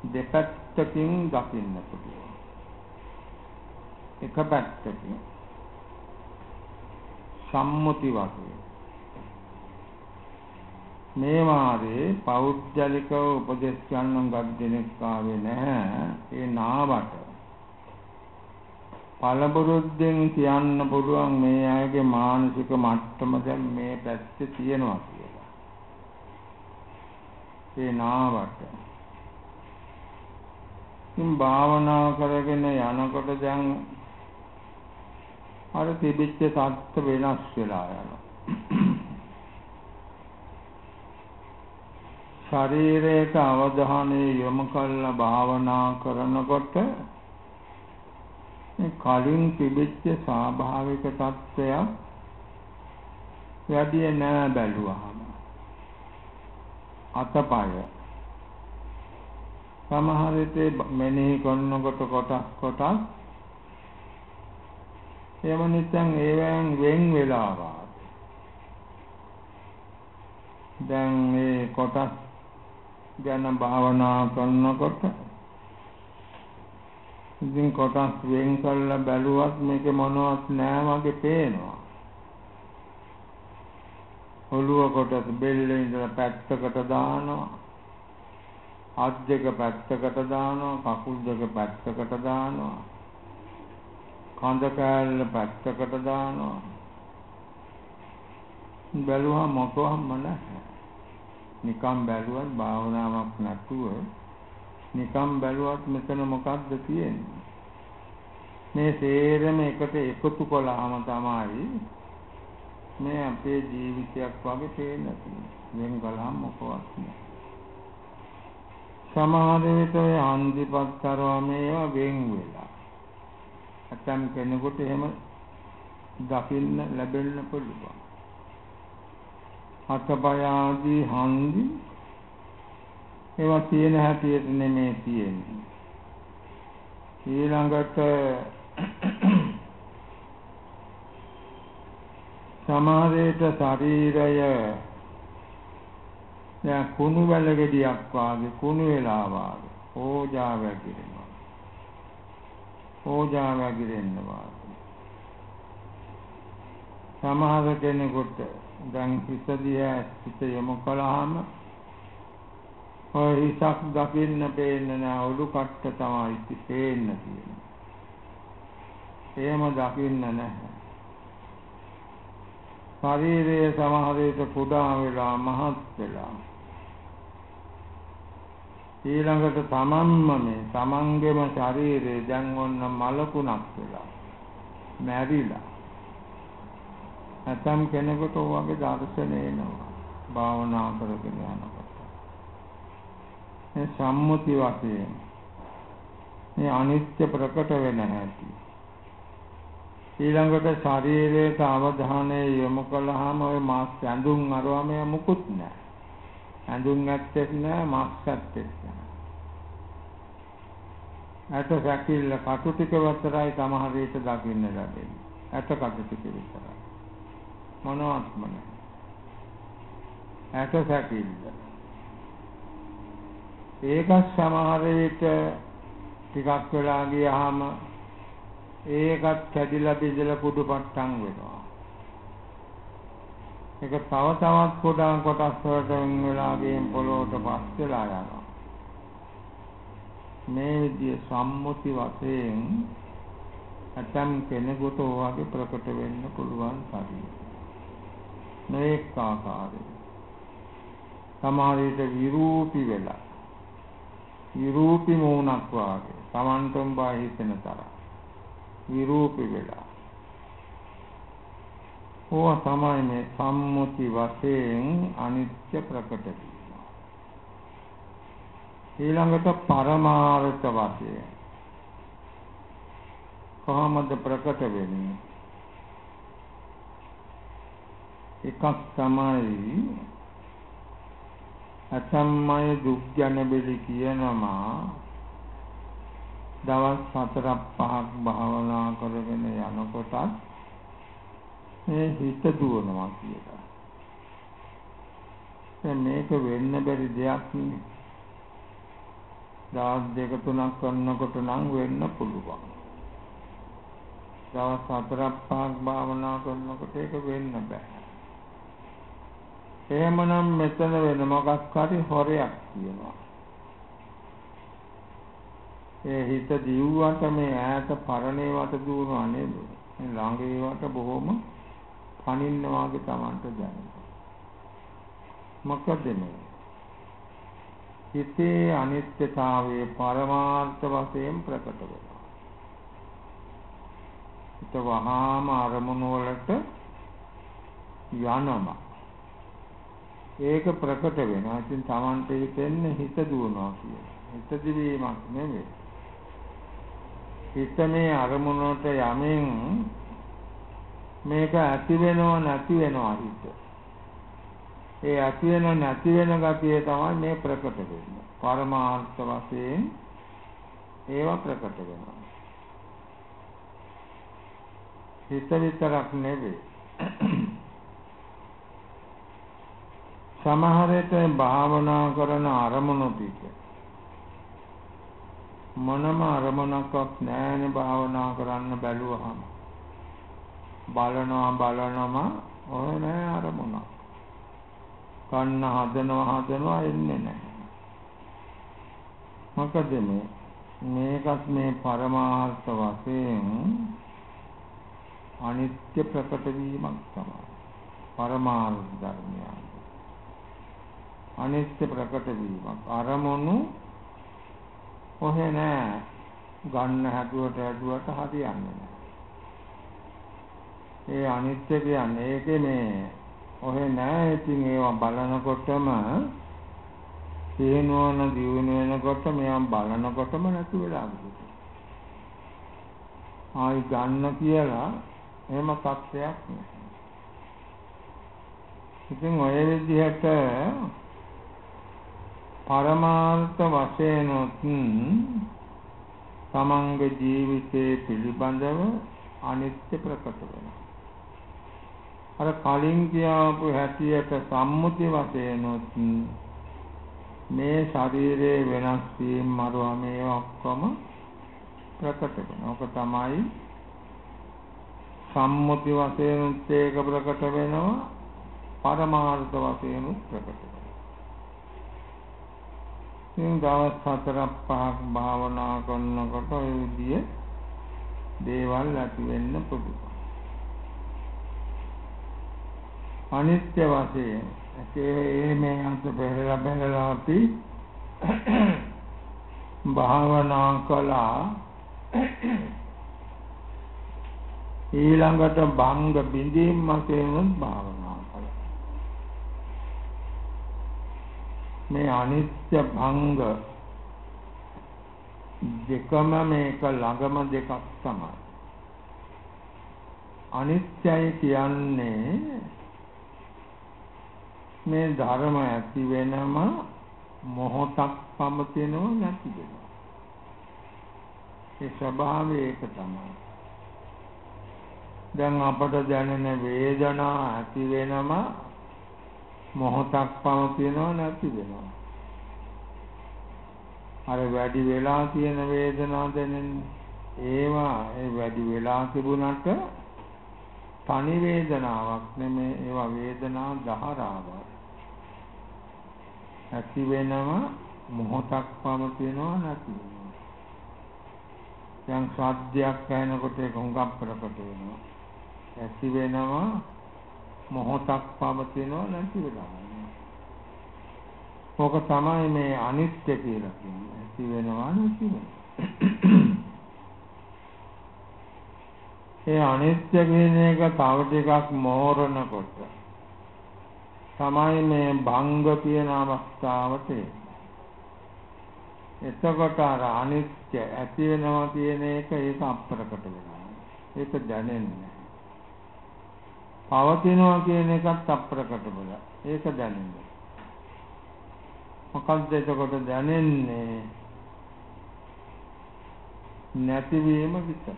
දෙපැත්තකින් දකින්න පුළුවන්. එක පැත්තකින් සම්මුති වශයෙන් මේ වාරේ පෞද්ගලිකව උපදෙස් ගන්න ගද්දෙනෙක් ආවේ නැහැ. ඒ නාවට පළබුරුද්දෙන් කියන්න පුළුවන් මේ අයගේ මානසික මට්ටම දැන් මේ පැත්තේ තියෙනවා කියලා. ඒ නාවට ඉතින් භාවනා කරගෙන යනකොට දැන් අර තිබිච්ච සත්‍ය වෙනස් වෙලා යනවා. ශරීරයට අවධානය යොමු කරලා භාවනා කරනකොට මේ කලින් තිබිච්ච ස්වාභාවික තත්ත්වයක් වැඩි නෑ බැලුවාම. අතපය සමහර විට මෙනෙහි කරනකොට කොටස් එහෙම නැත්නම් ඒවෙන් වෙන් වෙලා දැන් මේ කොටස් ගැන භාවනා කරනකොට ඉතින් කොටස් වෙන් කරලා බැලුවත් මේක මොනවත් නෑ වගේ පේනවා. ඔළුව කොටස් බෙල්ලේ ඉඳලා පැත්තකට දානවා. අත් දෙක පැත්තකට දානවා. කකුල් දෙක පැත්තකට දානවා. කඳ කෑල්ල පැත්තකට දානවා. බැලුවා මොකවම නැහැ. නිකම් බැලුවත් භාවනාවක් නැතුව නිකම් බැලුවත් මෙතන මොකද්ද තියෙන්නේ? මේ සේරම එකට එකතු කළාම තමයි මේ අපේ ජීවිතයක් වගේ පේන්නේ. වෙන කලහම් මොකවත් නෑ. සමහර විට ඔය හන්දිපත් කරවා මේවා වෙන් වෙලා. අතම් කෙනෙකුට එහෙම දකින්න ලැබෙන්න පුළුවන්. අතපය ආදී හන්දි ඒවා තියෙන හැටියට නෙමෙයි තියෙන්නේ. ඊළඟට සමහරේට ශරීරය දැන් කුණු වැල ගෙඩියක් වාගේ කුණු වෙලා වාගේ ඕජා වැగిරෙනවා. ඕජා වැగిරෙනවා. සමහර කෙනෙකුට දැන් හිතදියා හිත යොමු කළාම ඔය හිතක් දකින්න පේන්නේ නැහැ. ඔලු කට්ට තමයි පේන්නේ තියෙන්නේ. එහෙම දකින්න නැහැ. ශරීරයේ සමහර විට කුඩා වෙලා මහත් වෙලා ඊළඟට තමන්ගේම ශරීරය දැන් ඔන්න මලකුණක් වෙලා මැරිලා. නැත්නම් කෙනෙකුට ඔයගේ දර්ශන එනවා භාවනා කරගෙන යනකොට. මේ සම්මුති වශයෙන් මේ අනිත්‍ය ප්‍රකට වෙන හැටි. ඊළඟට ශරීරයට අවධානය යොමු කළාම ඔය මාස් ඇඳුම් අරවම මුකුත් නැහැ. ඇඳුම් නැත්තේ නැහැ, මාස් ඇත්තේ නැහැ. අත සැකිල්ල කටු ටික විතරයි සමහර විට දකින්න ලැබෙන්නේ. අත කටු ටික විතරයි. මොනවත්ම නැහැ. අත සැකිල්ල. ඒක සමහර විට ටිකක් වෙලා ගියාම ඒකත් කැඩිලා බිඳලා කුඩු පට්ටම් වෙනවා. ඒක තව තවත් පොඩා කොටස් වලට වෙලා ගියන් පොළොවට පස් වෙලා යනවා. මේ විදිය සම්මුති වශයෙන් ඇතම් කෙනෙකුට ඔයගේ ප්‍රකට වෙන්න පුළුවන් පරිදි. මේක ආකාරයෙන් සමහර විට විරූපී වෙලා විරූපී මූණක් වාගේ Tamanටම බය හිතෙන තරම් විරූපී වෙලා ඕවා තමයි මේ සම්මුති වශයෙන් අනිත්‍ය ප්‍රකට වීම. ඊළඟට පරමාර්ථ වශයෙන් කොහොමද ප්‍රකට වෙන්නේ? එකක් තමයි අසම්මය දුක් ගැන බෙලි කියනවා දවස් 4-5ක් භාවනා කරගෙන යනකොටත් මේ හිත දුවනවා කියලා. මේක වෙන්න බැරි දෙයක් නෙවෙයි. දවස් 2-3ක් කරනකොට නම් වෙන්න පුළුවන්. දවස් 4-5ක් භාවනා කරනකොට ඒක වෙන්න බෑ. එහෙමනම් මෙතන වෙන මොකක් හරි හොරයක් කියනවා. ඒ හිත දිව්වට මේ ඈත පරණේවට දුවනවා නේද? මේ ළඟ ඒවට බොහොම පනින්න වාගේ Tamanට දැනෙනවා. මොකද මේ හිතේ අනිත්‍යතාවයේ පරමාර්ථ වශයෙන් ප්‍රකට වෙනවා. හිත වහාම අරමුණු වලට යනවා. ඒක ප්‍රකට වෙනවා. ඉතින් Tamanට හිතෙන්නේ හිත දුවනවා කියලා. හිත දිවීමක් නෙමෙයි. හිත මේ අරමුණට යමින් මේක ඇති වෙනව නැති වෙනවා හිත. ඒ ඇති වෙන නැති වෙන ගතිය තමයි මේ ප්‍රකට වෙන්නේ. පරමාර්ථ වශයෙන් ඒවා ප්‍රකට වෙනවා. හිත විතරක් නෙවෙයි. සමහර විට භාවනා කරන අරමුණු ටික මොනම අරමුණක්වත් නැහැනේ භාවනා කරන්න බැලුවහම බලනම ඔය නෑ අරමුණක්. කන්න හදනවා එන්නේ නැහැ. මොකද මේකත් මේ පරමාර්ථ වශයෙන් අනිත්‍ය ප්‍රකට වීමක් තමයි. පරමාර්ථ ධර්මය. අනිත්‍ය ප්‍රකට වීමක්. අරමුණු ඔහෙ නෑ. ගන්න හැදුවට හරියන්නේ නෑ. ඒ අනිත්‍ය කියන්නේ ඒකේ මේ ඔහෙ නෑ. ඉතින් ඒවා බලනකොටම තේනවන දියුණු වෙනකොට මෙයන් බලනකොටම නැති වෙලා ගිහින්. ආයි ගන්න කියලා එහෙම සත්‍යයක් නෑ. ඉතින් ඔය විදිහට පරමාර්ථ වශයෙන් තමන්ගේ ජීවිතයේ පිළිබඳව අනිත්‍ය ප්‍රකට වෙනවා. අර කලින් කියපු හැටියට සම්මුති වශයෙන් මේ ශරීරයේ වෙනස් වීම මරුවා මේ ඔක්කොම ප්‍රකට වෙනවා. ඔක තමයි සම්මුති වශයෙන් ඒක ප්‍රකට වෙනවා. පරමාර්ථ වශයෙන් ප්‍රකට වෙනවා. ඉතින් දවස් 4-5ක් භාවනා කරනකොට ඔය විදිය දේවල් ඇති වෙන්න පුළුවන්. අනිත්‍ය වශයෙන් ඒ මේ අත බෙරලා අපි භාවනා කළා. ඊළඟට භංග බිඳීම් වශයෙන් භාවනා කළා. මේ අනිත්‍ය භංග දෙකම මේක ළඟම දෙකක් තමයි. අනිත්‍යයි කියන්නේ මේ ධර්ම ඇති වෙනම මොහොතක් පමතිනව නැති වෙනවා. ඒ ස්වභාවය ඒක තමයි. දැන් අපට දැනෙන වේදනා ඇති වෙනම මොහොතක් පමතිනව නැති වෙනවා. අර වැඩි වෙලා තියෙන වේදනා දැනෙන්නේ ඒවා ඒ වැඩි වෙලා තිබුණාට තනි වේදනාවක් නෙමෙයි. ඒවා වේදනා ධාරාවක්. ඇති වෙනම මොහොතක් පමතිනව නැති වෙනවා. දැන් සාධ්‍යයක් ඇහෙනකොට ඒක හුඟක් ප්‍රකට වෙනවා. ඇති වෙනම මොහොතක් පමතිනව නැති වෙනවා. ඕක තමයි මේ අනිත්‍ය කියලා කියන්නේ. ඇති වෙනවා නැති වෙනවා. ඒ අනිත්‍ය කියන එක තව ටිකක් මෝරනකොට තමයි මේ භංග කියන අවස්ථාවට එන්නේ. එතකොට අර අනිත්‍ය ඇති වෙනවා කියන එක ඒක අප්‍රකට වෙනවා. ඒක දැනෙන්නේ. පවතිනවා කියන එකත් අප්‍රකට වෙලා. ඒක දැනෙන්නේ. මොකක්ද එතකොට දැනෙන්නේ? නැතිවීම විතරයි.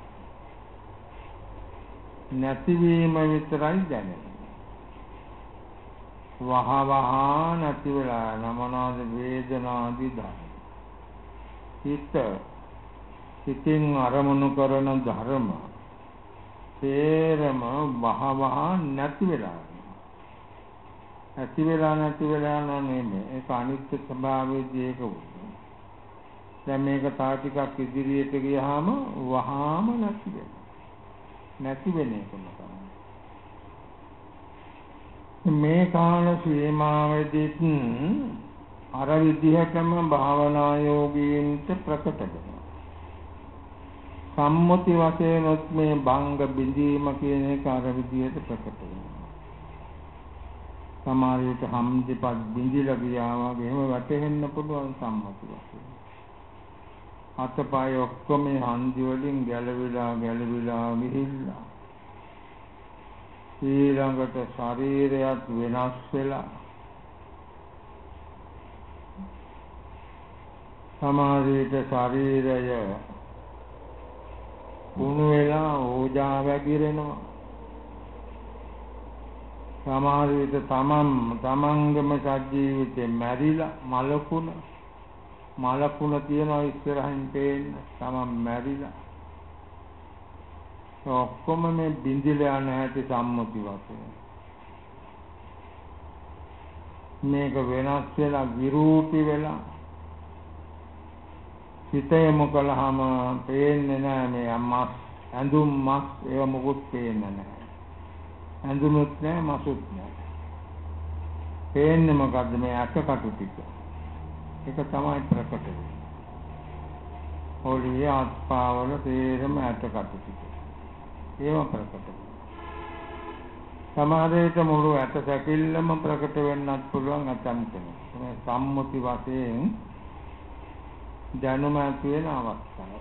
නැතිවීම විතරයි දැනෙන්නේ. වහවහ නැති වෙලා නමනාද වේදනාදී ධර්ම. හිතින් අරමුණු කරන ධර්ම තේරම වහවහ නැති වෙලා. නැති වෙලා නෙමෙයි. ඒක අනිත්‍ය ස්වභාවයේදී ඒක වුණා. දැන් මේක තා ටිකක් ඉදිරියට ගියාම වහාම නැති වෙනවා. නැති වෙන එකම තමයි. මේ කාල සීමාවෙදී අර විදිහටම භාවනා යෝගීන්ට ප්‍රකට වෙනවා. සම්මුති වශයෙන් මේ භංග බිඳීම කියන එක අර විදිහට ප්‍රකට වෙනවා. සමහරවිට හම්දිපත් බිඳිලා ගියා වගේ එහෙම වැටෙන්න පුළුවන් සම්මුති වශයෙන්. අතපය ඔක්කොම හන්දි වලින් ගැලවිලා ගිහිල්ලා ඊළඟට ශරීරයත් වෙනස් වෙලා සමහරවිට ශරීරය කුණු වෙලා ඕජා වැగిරෙනවා. සමහරවිට තමන්ගම සජීවිතේ මැරිලා මලකුණ තියනවා ඉස්සරහින් පේන්න. තමන් මැරිලා ඔක්කොම මේ බින්දිලා නැති සම්මුති වශයෙන් මේක වෙනස් වෙලා විරූපී වෙලා හිතේ මොකලහම පේන්නේ නැහැ. මේ මස් ඇඳුම් මස් ඒව මොකුත් පේන්නේ නැහැ. ඇඳුමුත් නැහැ මසුත් නැහැ. පේන්නේ මොකද්ද? මේ අටකටු ටික. ඒක තමයි ප්‍රකට වෙන්නේ. ඔලිය අත්පාවල තේරම අටකටු ටික. ඒව ප්‍රකට වෙනවා. සමහරවිට මුළු ඇට සැකිල්ලම ප්‍රකට වෙන්නත් පුළුවන් අතම් කෙනෙක්. මේ සම්මුති වශයෙන් දැනුම ඇති වෙන අවස්ථාව.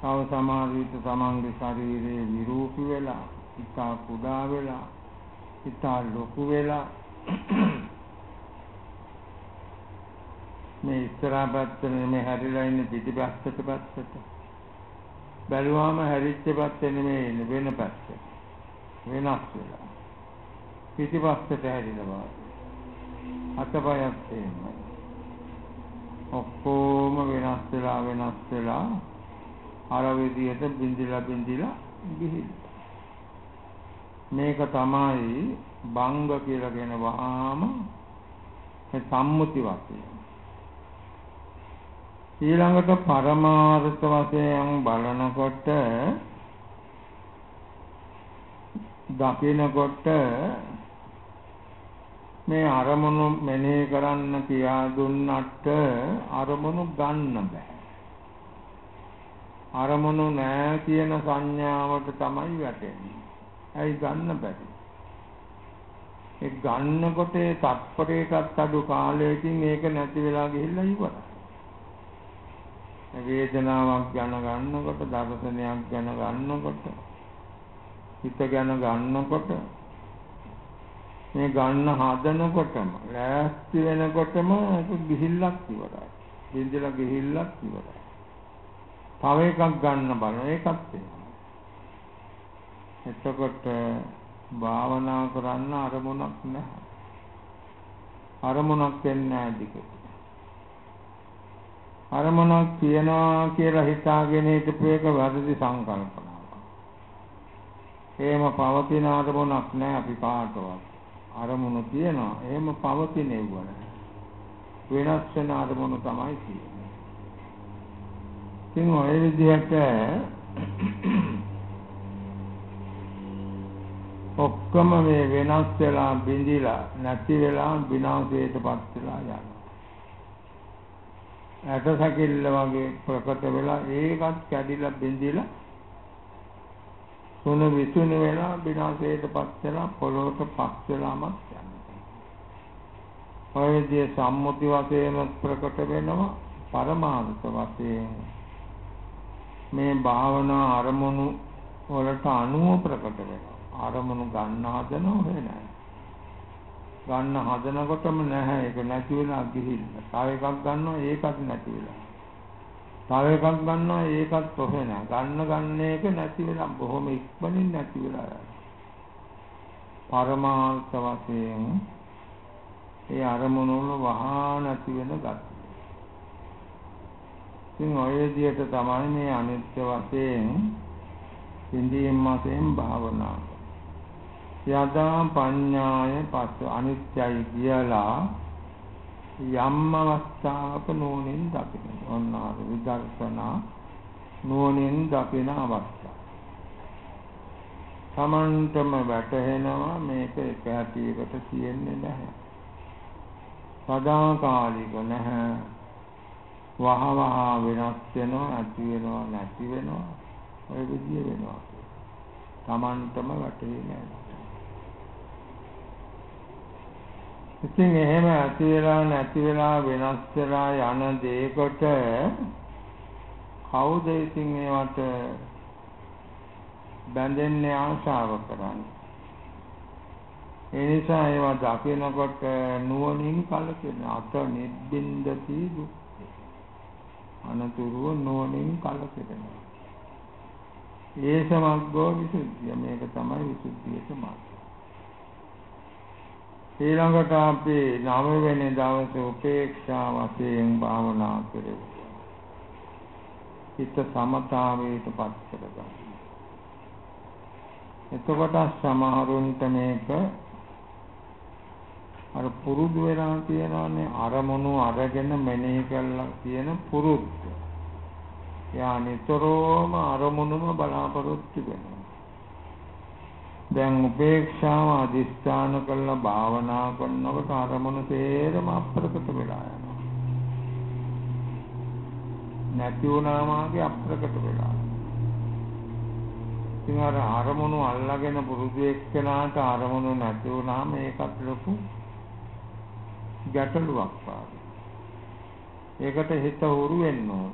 තව සමහරවිට තමන්ගේ ශරීරයේ විරූපී වෙලා, ඉතා කුඩා වෙලා, ඉතා ලොකු වෙලා මේ ඉස්සරහා පැත්තේ මේ හැරිලා ඉන්න පිටිපස්සට බැලුවාම හැරිච්ච පැත්තේ නෙමෙයි ඉන්නේ වෙන පැත්තේ. වෙනස් වෙලා. පිටිපස්සට හැරිලා අතපයත් එහෙමයි. ඔක්කොම වෙනස් වෙලා අර විදියට බින්දිලා ගිහිල්ලා. මේක තමයි භංග කියලා කියන වහාම සම්මුති වශයෙන්. ඊළඟට පරමාර්ථ වශයෙන් බලනකොට දකිනකොට මේ අරමුණු මෙනෙහි කරන්න කියා දුන්නට අරමුණු ගන්න බෑ. අරමුණු නෑ කියන සංඥාවට තමයි වැටෙන්නේ. ඇයි ගන්න බැරි? ඒ ගන්නකොට තත්පරයකට අඩු කාලයකින් ඒක නැති වෙලා ගිහිල්ලා ඉවරයි. වේදනාවක් ගැන ගන්නකොට, දර්ශනයක් ගැන ගන්නකොට, හිත ගැන ගන්නකොට මේ ගන්න හදනකොටම ලෑස්ති වෙනකොටම ඒක ගිහිල්ලක් ඉවරයි. බින්දලා ගිහිල්ලක් ඉවරයි. තව එකක් ගන්න බලන ඒකත් එහෙමයි. එතකොට භාවනා කරන්න අරමුණක් නැහැ. අරමුණක් වෙන්නේ නැහැ දිගට. අරමුණක් තියනවා කියලා හිතාගෙන හිටපු එක වැරදි සංකල්පනාවක්. එහෙම පවතින අරමුණක් නැහැ අපි කාටවත්. අරමුණු තියනවා එහෙම පවතින ඒවා නැහැ. වෙනස් වෙන අරමුණු තමයි තියෙන්නේ. ඉතින් ඔය විදිහට ඔක්කොම මේ වෙනස් වෙලා බිඳිලා නැති වෙලා විනාශයටපත් වෙලා යනවා. ඇට සැකිල්ල වගේ ප්‍රකට වෙලා ඒකත් කැඩිලා බිඳිලා සුණු විසුණු වෙලා විනාශයටපත් වෙලා පොළොවට පස් වෙලාමත් යනවා. ඔය විදිහේ සම්මුති වශයෙන් ප්‍රකට වෙනවා පරමාර්ථ වශයෙන් මේ භාවනා අරමුණු වලට අනුව ප්‍රකට වෙනවා. අරමුණු ගන්න හදනව නෑ. ගන්න හදනකොටම නැහැ ඒක නැති වෙලා ගිහිල්ලා. තව එකක් ගන්නවා ඒකත් නැති වෙලා. තව එකක් ගන්නවා ඒකත් තොහේ නෑ. ගන්න එක නැති වෙලා බොහොම ඉක්මනින් නැති වෙලා යනවා. පරමාර්ථ වශයෙන් ඒ අරමුණු වල වහා නැති වෙන ගතිය. ඉතින් ඔය විදිහට තමයි මේ අනිත්‍ය වශයෙන් ඉන්දියම් වශයෙන් භාවනා යදා පඤ්ඤාය පස්ස අනිත්‍යයි කියලා යම් අවස්ථාවක නුවණින් දකින්න. ඔන්නාර විදර්ශනා නුවණින් දකින අවස්ථාව. සමන්තම වැටහෙනවා මේක එක හැටියකට තියෙන්නේ නැහැ. සදාකාලික නැහැ. වහවහ වෙනස් වෙනවා, ඇති වෙනවා, නැති වෙනවා. ඔය විදිය වෙනවා. සමන්තම වැටෙන්නේ නැහැ. ඉතින් එහෙම ඇති වෙලා නැති වෙලා වෙනස් වෙලා යන දෙයකට කවුද ඉතින් ඒවට බැඳෙන්නේ ආශාව කරන්නේ? ඒ නිසා ඒවා දකිනකොට නුවණින් කලකින අත නිබ්බින්දති දුක් අනතුරුව නුවණින් කලකිරෙනවා. ඒ සමග්ගෝ විසුද්ධිය මේක තමයි විසුද්ධියට මාර්ගය. ඊළඟට අපි 9 වෙනි දවසේ උපේක්ෂා වශයෙන් භාවනා කරමු. හිත සමතාවයට පත් කරගන්න. එතකොට සමහරුන්ට මේක අර පුරුදු වෙලා තියෙනවානේ අරමුණු අරගෙන මෙනෙහි කරලා තියෙන පුරුද්ද. යා නිතරම අරමුණුම බලාපොරොත්තු වෙනවා. දැන් උපේක්ෂාව අධිෂ්ඨාන කරලා භාවනා කරනකොට අරමුණු තේරම අප්‍රකට වෙලා යනවා. නැති වුණාමාගේ අප්‍රකට වෙලා. ඉතින් අර අරමුණු අල්ලාගෙන පුරුදු එක්කනාට අරමුණු නැති වුණාම ඒකත් ලොකු ගැටලුවක් පාඩු. ඒකට හිත හුරු වෙන්න ඕන.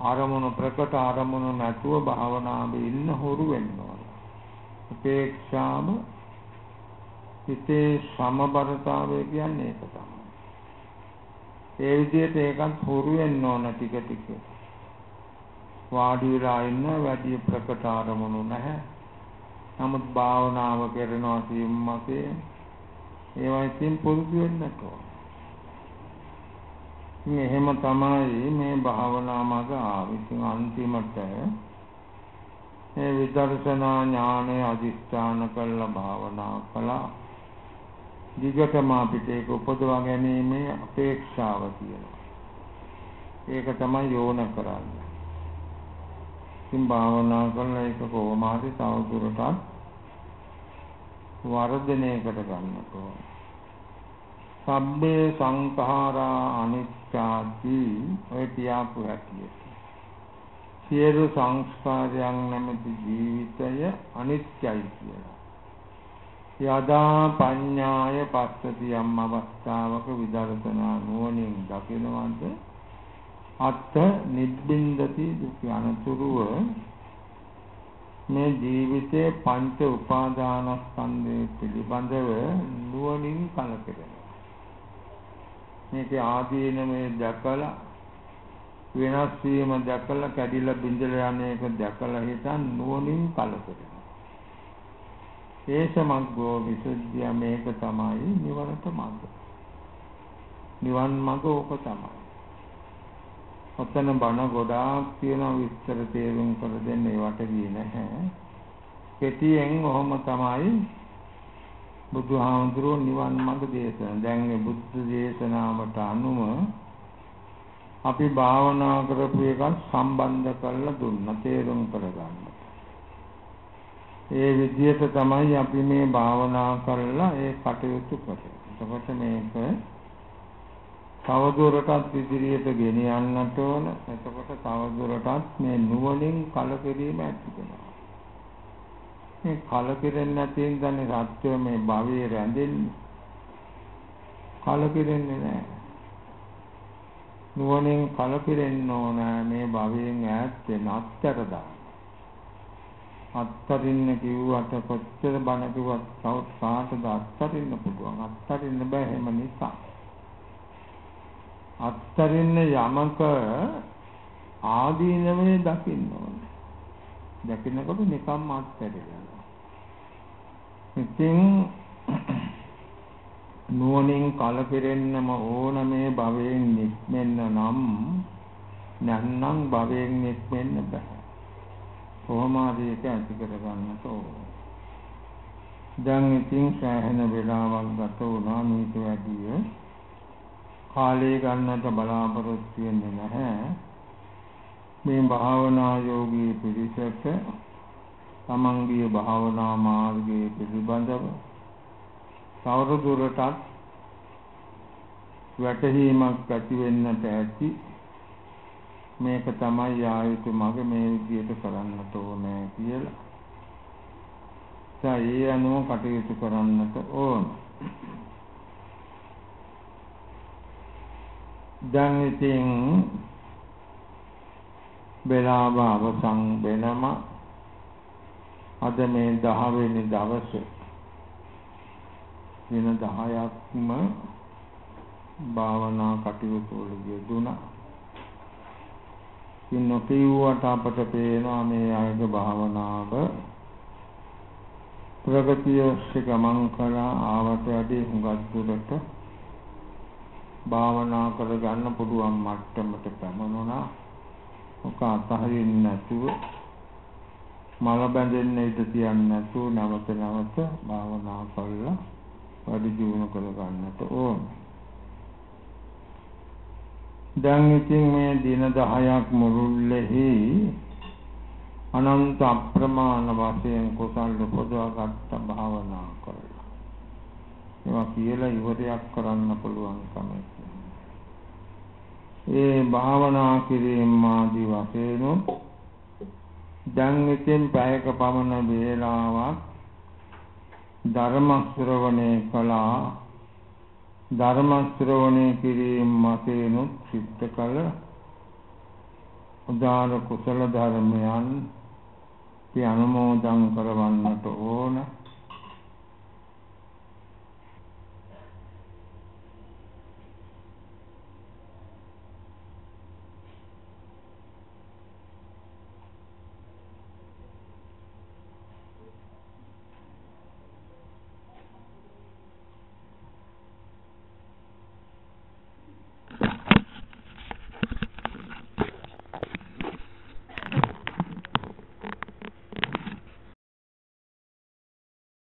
අරමුණු ප්‍රකට අරමුණු නැතුව භාවනාවේ ඉන්න හුරු වෙන්න ඕන. උපේක්ෂාව හිතේ සමබරතාවය කියන්නේ ඒක තමයි. ඒ විදිහට ඒකත් හුරු වෙන්න ඕන ටික ටික. වාඩි වෙලා ඉන්න වැඩි ප්‍රකට අරමුණු නැහැ. නමුත් භාවනාව කරනවා සියුම්මසේ ඒවා ඉතින් පුරුදු වෙන්න ඕන. එහෙම තමයි මේ භාවනා මාර්ග ආවිසින් අන්තිමට මේ විදර්ශනා ඥානය අධිෂ්ඨාන කරලා භාවනා කළා. දිගටම අපිට ඒක උපදවා ගැනීමේ අපේක්ෂාව තියෙනවා. ඒක තමයි යෝන කරන්නේ. ඉතින් භාවනා කරලා ඒක කොහොම හරි තවදුරටත් වර්ධනයකට ගන්නට ඕන. සබ්බේ සංඛාරා අනිච්චාති ඔය තියාපු හැටියට. සියලු සංස්කාරයන් නැමැති ජීවිතය අනිත්‍යයි කියලා. යදා පඤ්ඤාය පස්සති යම් අවස්ථාවක විදර්ශනා නුවණින් දකිනවද අත්ථ නිබ්බින්දති දුක් අනතුරුව මේ ජීවිතයේ පංච උපාදානස්කන්ධය පිළිබඳව නුවණින් කලකිරෙනවා. මේකේ ආදීනමේ දැකලා වෙනස් වීම දැකලා කැඩිලා බිඳලා යන එක දැකලා හිතන් නුවණින් කලකිරෙනවා. ඒ සමග්ගෝ විසුද්ධිය මේක තමයි නිවනට මඟ. නිවන් මඟ ඕක තමයි. ඔතන බණ ගොඩාක් තියෙන විස්තර තේරුම් කර දෙන්න ඒවට ගියේ නැහැ. කෙටියෙන් ඔහොම තමයි බුදුහාමුදුරුවෝ නිවන් මඟ දේශනා. දැන් මේ බුද්ධ දේශනාවට අනුව අපි භාවනා කරපු එකත් සම්බන්ධ කරලා දුන්නා තේරුම් කරගන්න. ඒ විදිහට තමයි අපි මේ භාවනා කරලා ඒ කටයුතු කරන්නේ. එතකොට මේක තවදුරටත් ඉදිරියට ගෙන යන්නට ඕන. එතකොට තවදුරටත් මේ නුවණින් කලකිරීම ඇති වෙනවා. මේ කලකිරෙන්නේ නැති ඉඳන් සත්‍ය මේ භවයේ රැඳෙන්නේ. කලකිරෙන්නේ නැහැ. නුවණින් කලකිරෙන්න ඕන මේ භවයෙන් ඈත් වෙන අත්තර දාන්න. අත්තරින්න කිව්වට කොච්චර බණ කිව්වත් තවත් කාටද අත්තරින්න පුළුවන්. අත්තරින්න බෑ හැම නිසා. අත්තරින්න යමක ආදීනමේ දකින්න ඕනේ. දකින්නකොට නිකම්ම අත්තරිනවා. ඉතින් නුවණින් කලකිරෙන්නම ඕන මේ භවයෙන් නික්මෙන්න නම් නැත්නම් භවයෙන් නික්මෙන්න බෑ. කොහොම හරි ඒක ඇති කරගන්නට ඕන. දැන් ඉතින් සෑහෙන වෙලාවක් ගත වුණා. මේක වැඩිය කාලය ගන්නට බලාපොරොත්තු වෙන්නේ නැහැ. මේ භාවනා යෝගී පිරිසට තමන්ගේ භාවනා මාර්ගයේ පිළිබඳව තවදුරටත් වැටහීමක් ඇති වෙන්නට ඇති. මේක තමයි ආයුතු මග මේ විදිහට කරන්නට ඕනේ කියලා. ඒ අනුව කටයුතු කරන්නට ඕන. දැන් ඉතින් වෙලාව අවසන් වෙනම අද මේ 10 වෙනි දවසේ දින 10ක්ම භාවනා කටයුතු වල යෙදුණා. ඉතින් නොකියුවට අපට පේනවා මේ අයගේ භාවනාව ප්‍රගතිය ගමන් කළා. ආවට වැඩි හුඟක් දුරට භාවනා කරගන්න පුළුවන් මට්ටමට පැමුණුණා. ඔක අතහරින්න නැතුව මල බැඳෙන්න ඉඩ තියන්න නැතුව නැවත නැවත භාවනා කරලා වැඩි දියුණු කරගන්නට ඕන. දැන් ඉතින් මේ දින 10ක් මුළුල්ලෙහි අනන්ත අප්‍රමාණ වශයෙන් කුසල් උපදවාගත් භාවනා කරලා ඒවා කියලා ඉවරයක් කරන්න පුළුවන් කමක්. ඒ භාවනා කිරීම ආදී වශයෙන් දැන් ඉතින් පැයක පමණ වේලාවක් ධර්ම ශ්‍රවණය කළා. ධර්ම ශ්‍රවණය කිරීම වශයෙන් සිද්ධ කළ උදාන කුසල ධර්මයන් අපි අනුමෝදන් කරවන්නට ඕන.